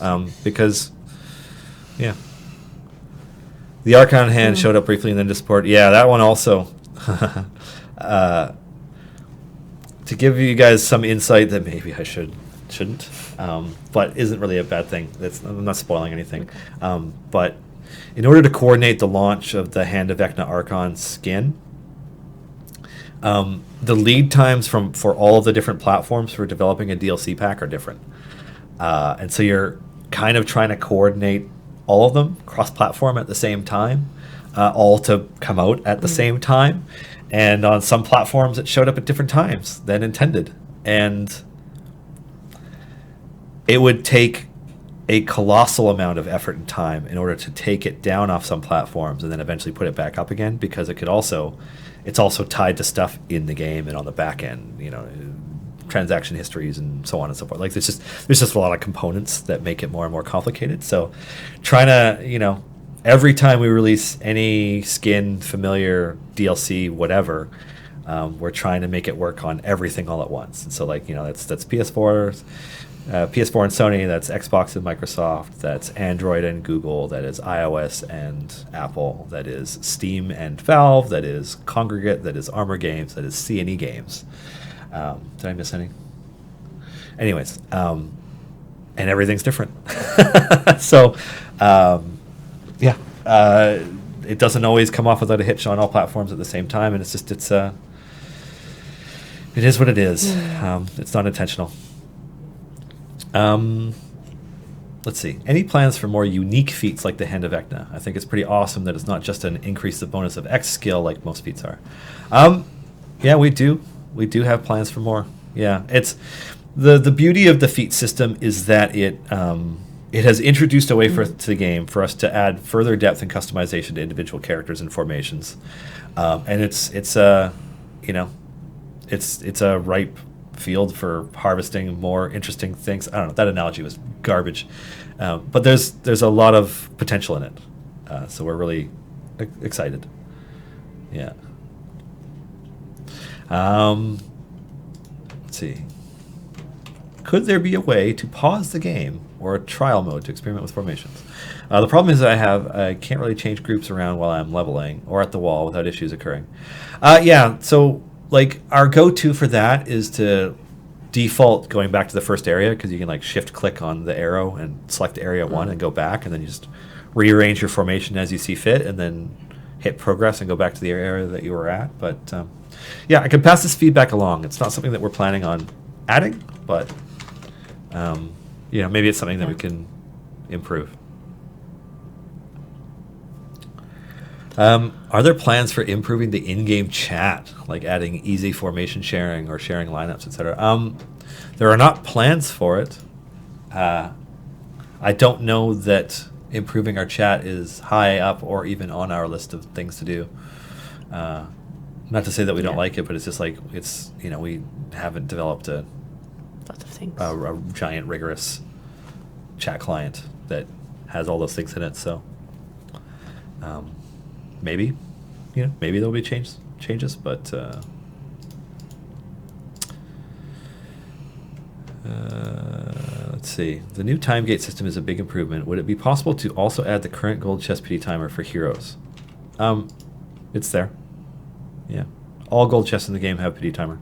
[SPEAKER 1] because the Archon hand showed up briefly and then disappeared. Yeah, that one also. To give you guys some insight that maybe I shouldn't, but isn't really a bad thing. I'm not spoiling anything. But in order to coordinate the launch of the Hand of Vecna Archon skin, the lead times for all of the different platforms for developing a DLC pack are different. And so you're kind of trying to coordinate all of them cross-platform at the same time, all to come out at the same time. And on some platforms, it showed up at different times than intended. And it would take a colossal amount of effort and time in order to take it down off some platforms and then eventually put it back up again, because it's also tied to stuff in the game and on the back end, transaction histories and so on and so forth. Like there's just a lot of components that make it more and more complicated. So trying to, every time we release any skin, familiar, DLC, whatever, we're trying to make it work on everything all at once. And so that's PS4, PS4 and Sony, that's Xbox and Microsoft, that's Android and Google, that is iOS and Apple, that is Steam and Valve, that is Congregate, that is Armor Games, that is C&E Games. Did I miss any? Anyways, and everything's different. So, it doesn't always come off without a hitch on all platforms at the same time, and it is what it is. It's not intentional. Let's see. Any plans for more unique feats like the Hand of Vecna? I think it's pretty awesome that it's not just an increase the bonus of X skill like most feats are. Yeah, we do. We do have plans for more. Yeah, it's the beauty of the feat system is that it has introduced a way to the game for us to add further depth and customization to individual characters and formations, and it's a ripe field for harvesting more interesting things. I don't know. That analogy was garbage, but there's a lot of potential in it, so we're really excited. Yeah. Let's see. Could there be a way to pause the game or a trial mode to experiment with formations? The problem is I can't really change groups around while I'm leveling or at the wall without issues occurring. Yeah, so like our go-to for that is to default going back to the first area, because you can shift click on the arrow and select area 1 and go back, and then you just rearrange your formation as you see fit, and then hit progress and go back to the area that you were at. But yeah, I can pass this feedback along. It's not something that we're planning on adding, but maybe it's something that we can improve. Are there plans for improving the in-game chat, like adding easy formation sharing or sharing lineups, etc.? There are not plans for it. I don't know that improving our chat is high up or even on our list of things to do. Not to say that we don't like it, but it's just we haven't developed a giant rigorous chat client that has all those things in it. So maybe there'll be changes, but let's see. The new time gate system is a big improvement. Would it be possible to also add the current gold chest pity timer for heroes? It's there. Yeah, all gold chests in the game have pity timer.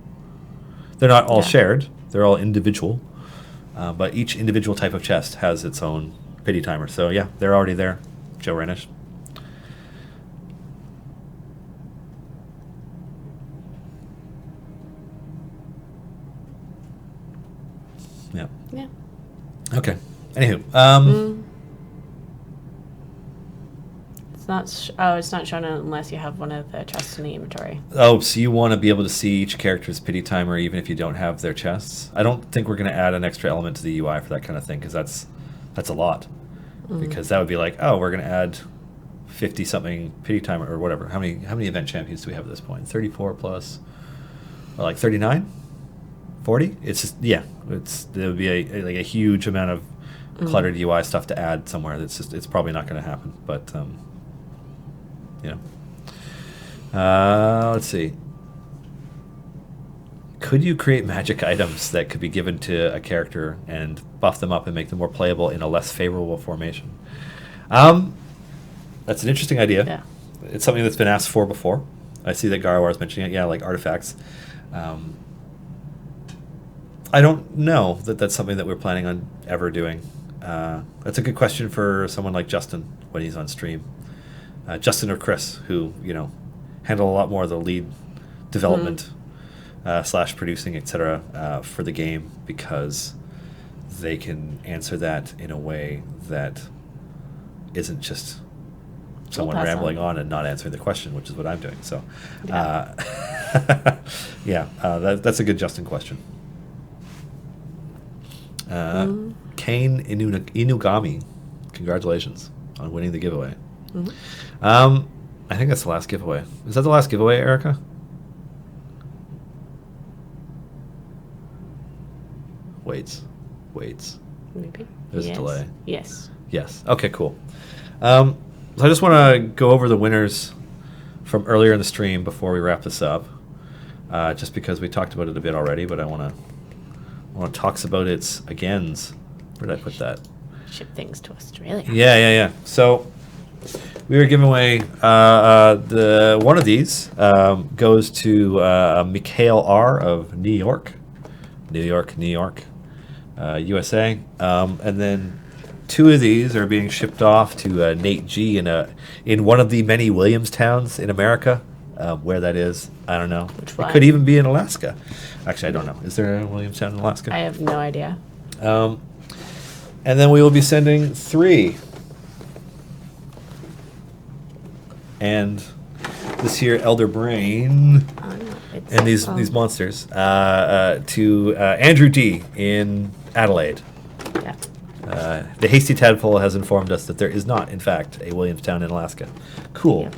[SPEAKER 1] They're not all shared. They're all individual, but each individual type of chest has its own pity timer. So yeah, they're already there. Joe Renish. Yeah.
[SPEAKER 2] Yeah.
[SPEAKER 1] Okay. Anywho,
[SPEAKER 2] It's not shown unless you have one of the chests in the inventory.
[SPEAKER 1] oh, so you want to be able to see each character's pity timer even if you don't have their chests? I don't think we're going to add an extra element to the UI for that kind of thing, because that's a lot. Because that would be like, oh, we're going to add 50 something pity timer or whatever. How many event champions do we have at this point? 34 plus, or like 39, 40. It's just there would be a huge amount of cluttered UI stuff to add somewhere. It's probably not going to happen. But let's see. Could you create magic items that could be given to a character and buff them up and make them more playable in a less favorable formation? That's an interesting idea.
[SPEAKER 2] Yeah.
[SPEAKER 1] It's something that's been asked for before. I see that Garwar is mentioning it. Yeah, like artifacts. I don't know that that's something that we're planning on ever doing. That's a good question for someone like Justin when he's on stream. Justin or Chris, who handle a lot more of the lead development / producing, etc. For the game, because they can answer that in a way that isn't just someone rambling on and not answering the question, which is what I'm doing. So, that's a good Justin question. Kane Inugami, congratulations on winning the giveaway. I think that's the last giveaway. Is that the last giveaway, Erica? Waits.
[SPEAKER 2] Maybe.
[SPEAKER 1] There's a delay.
[SPEAKER 2] Yes.
[SPEAKER 1] Yes. Okay, cool. So I just want to go over the winners from earlier in the stream before we wrap this up, just because we talked about it a bit already, but I want to talk about its agains. Where did I put that?
[SPEAKER 2] Ship things to Australia.
[SPEAKER 1] Yeah. So we were giving away the one of these goes to Mikhail R. of New York, USA, and then two of these are being shipped off to Nate G in one of the many Williamstowns in America. Where that is, I don't know.
[SPEAKER 2] Which one?
[SPEAKER 1] It could even be in Alaska. Actually, I don't know. Is there a Williamstown in Alaska?
[SPEAKER 2] I have no idea.
[SPEAKER 1] And then we will be sending 3. And this here Elder Brain and these monsters to Andrew D. in Adelaide.
[SPEAKER 2] Yeah.
[SPEAKER 1] The Hasty Tadpole has informed us that there is not, in fact, a Williamstown in Alaska. Cool.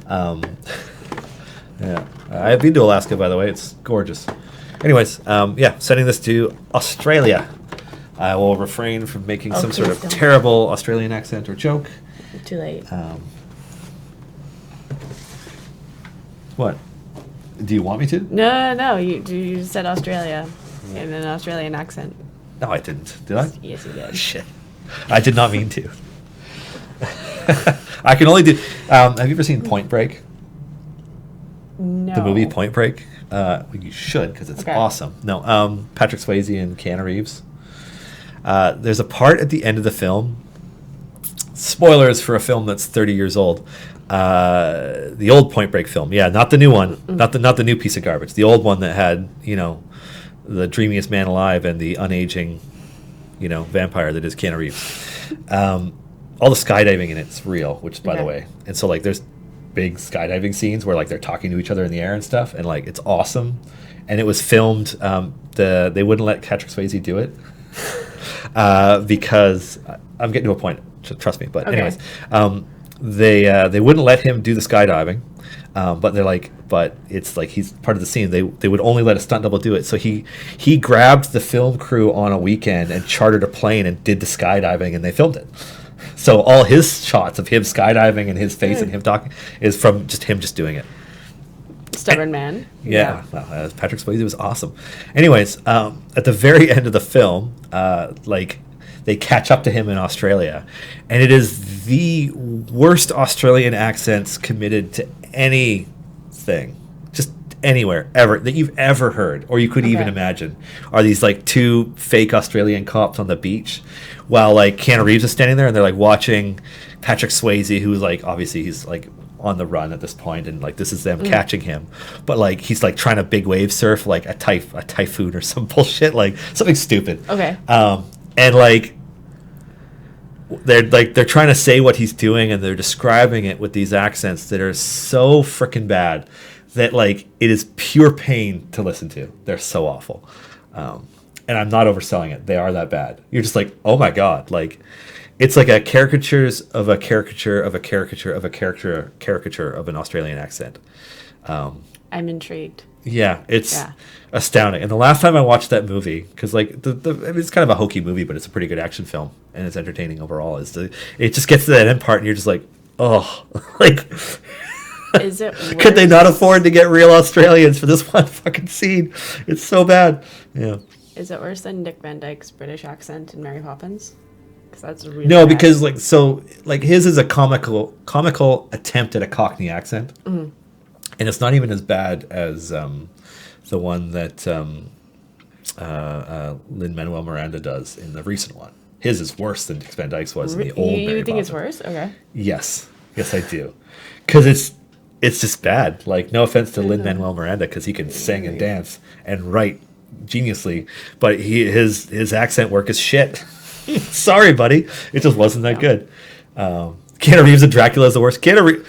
[SPEAKER 1] Yeah. I've been to Alaska, by the way. It's gorgeous. Anyways, sending this to Australia. I will refrain from making some sort of terrible Australian accent or joke.
[SPEAKER 2] Too late.
[SPEAKER 1] What? Do you want me to?
[SPEAKER 2] No. You said Australia in an Australian accent.
[SPEAKER 1] No, I didn't. Did I?
[SPEAKER 2] Yes, you did.
[SPEAKER 1] Shit. I did not mean to. I can only do... have you ever seen Point Break?
[SPEAKER 2] No.
[SPEAKER 1] The movie Point Break? You should, because it's awesome. No, Patrick Swayze and Keanu Reeves. There's a part at the end of the film, spoilers for a film that's 30 years old, the old Point Break film, not the new one, not the new piece of garbage, the old one that had, the dreamiest man alive and the unaging, vampire that is Keanu Reeves. All the skydiving in it's real, which, by the way, and so, there's big skydiving scenes where, they're talking to each other in the air and stuff, and, it's awesome. And it was filmed, they wouldn't let Patrick Swayze do it. Because I'm getting to a point, trust me. But anyways, they wouldn't let him do the skydiving, but they're but it's he's part of the scene. They would only let a stunt double do it. So he grabbed the film crew on a weekend and chartered a plane and did the skydiving, and they filmed it. So all his shots of him skydiving and his face and him talking is from him doing it.
[SPEAKER 2] Stubborn man.
[SPEAKER 1] Yeah. Well, Patrick Swayze was awesome. Anyways, at the very end of the film, they catch up to him in Australia, and it is the worst Australian accents committed to anything, just anywhere ever that you've ever heard or you could even imagine. Are these 2 fake Australian cops on the beach, while Keanu Reeves is standing there, and they're watching Patrick Swayze, who's obviously he's on the run at this point, and like this is them catching him, but like he's like trying to big wave surf like a typhoon or some bullshit, like something stupid.
[SPEAKER 2] Okay.
[SPEAKER 1] And like they're trying to say what he's doing, and they're describing it with these accents that are so freaking bad that like it is pure pain to listen to. They're so awful. And I'm not overselling it. They are that bad. You're just like, oh my god, like it's like a caricatures of a caricature of a caricature of a caricature of an Australian accent.
[SPEAKER 2] I'm intrigued.
[SPEAKER 1] Yeah, it's astounding. And the last time I watched that movie, because like I mean, it's kind of a hokey movie, but it's a pretty good action film and it's entertaining overall. It just gets to that end part and you're just like, oh, like.
[SPEAKER 2] Is it worse?
[SPEAKER 1] Could they not afford to get real Australians for this one fucking scene? It's so bad. Yeah.
[SPEAKER 2] Is it worse than Dick Van Dyke's British accent in Mary Poppins? Because that's really
[SPEAKER 1] no,
[SPEAKER 2] bad.
[SPEAKER 1] because like his is a comical attempt at a Cockney accent, and it's not even as bad as the one that Lin-Manuel Miranda does in the recent one. His is worse than Dick Van Dyke's was in the old.
[SPEAKER 2] You
[SPEAKER 1] Mary
[SPEAKER 2] think
[SPEAKER 1] Poppins.
[SPEAKER 2] it's worse? Okay.
[SPEAKER 1] Yes, I do, because it's just bad. Like, no offense to Lin-Manuel Miranda, because he can sing and dance and write geniusly, but his accent work is shit. Sorry, buddy, it just wasn't that good. Keanu Reeves and Dracula is the worst. Keanu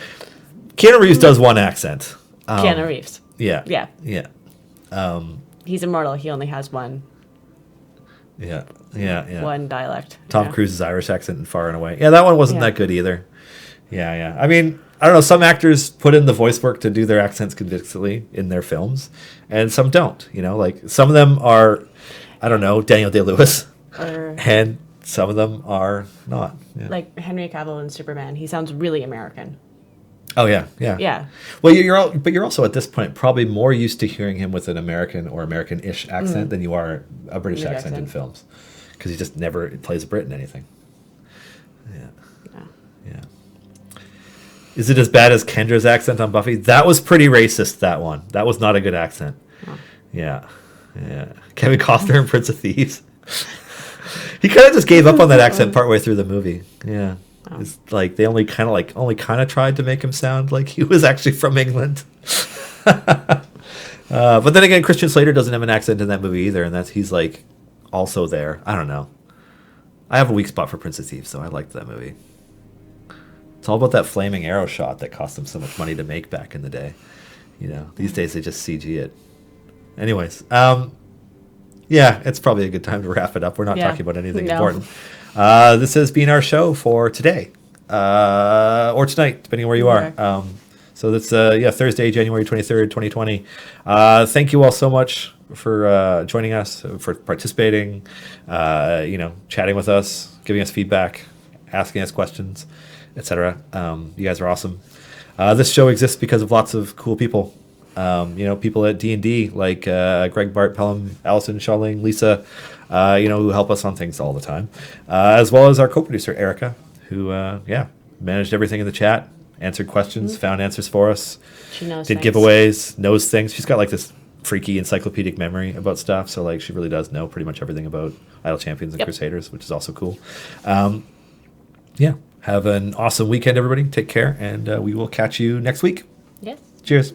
[SPEAKER 1] Reeves does one accent.
[SPEAKER 2] Keanu Reeves.
[SPEAKER 1] Yeah.
[SPEAKER 2] He's immortal. He only has one.
[SPEAKER 1] Yeah.
[SPEAKER 2] One dialect.
[SPEAKER 1] Tom Cruise's Irish accent in Far and Away. Yeah, that one wasn't that good either. Yeah. I mean, I don't know. Some actors put in the voice work to do their accents convincingly in their films, and some don't. You know, like some of them are, I don't know, Daniel Day-Lewis, and some of them are not. Yeah.
[SPEAKER 2] Like Henry Cavill in Superman, he sounds really American.
[SPEAKER 1] Oh yeah. Well, you're also at this point probably more used to hearing him with an American or American-ish accent than you are a British accent in films, because he just never plays a Brit in anything. Yeah. Is it as bad as Kendra's accent on Buffy? That was pretty racist, that one. That was not a good accent. Oh. Yeah. Kevin Costner in Prince of Thieves. He kind of just gave up on that accent partway through the movie. Yeah. Oh. It's like they only kind of tried to make him sound like he was actually from England. But then again, Christian Slater doesn't have an accent in that movie either, and he's like also there. I don't know. I have a weak spot for Prince of Thieves, so I liked that movie. It's all about that flaming arrow shot that cost them so much money to make back in the day. You know, these days they just CG it. Anyways, yeah, it's probably a good time to wrap it up. We're not talking about anything important. This has been our show for today, or tonight, depending on where you are. So that's Thursday, January 23rd, 2020. Thank you all so much for joining us, for participating, chatting with us, giving us feedback, asking us questions, etc. You guys are awesome. This show exists because of lots of cool people. People at D&D like Greg, Bart, Pelham, Allison, Shalling, Lisa, who help us on things all the time, as well as our co-producer Erica, who managed everything in the chat, answered questions, found answers for us,
[SPEAKER 2] she knows
[SPEAKER 1] did
[SPEAKER 2] things.
[SPEAKER 1] giveaways, knows things. She's got like this freaky encyclopedic memory about stuff, so like she really does know pretty much everything about Idle Champions and Crusaders, which is also cool. Have an awesome weekend, everybody. Take care, and we will catch you next week.
[SPEAKER 2] Yes.
[SPEAKER 1] Cheers.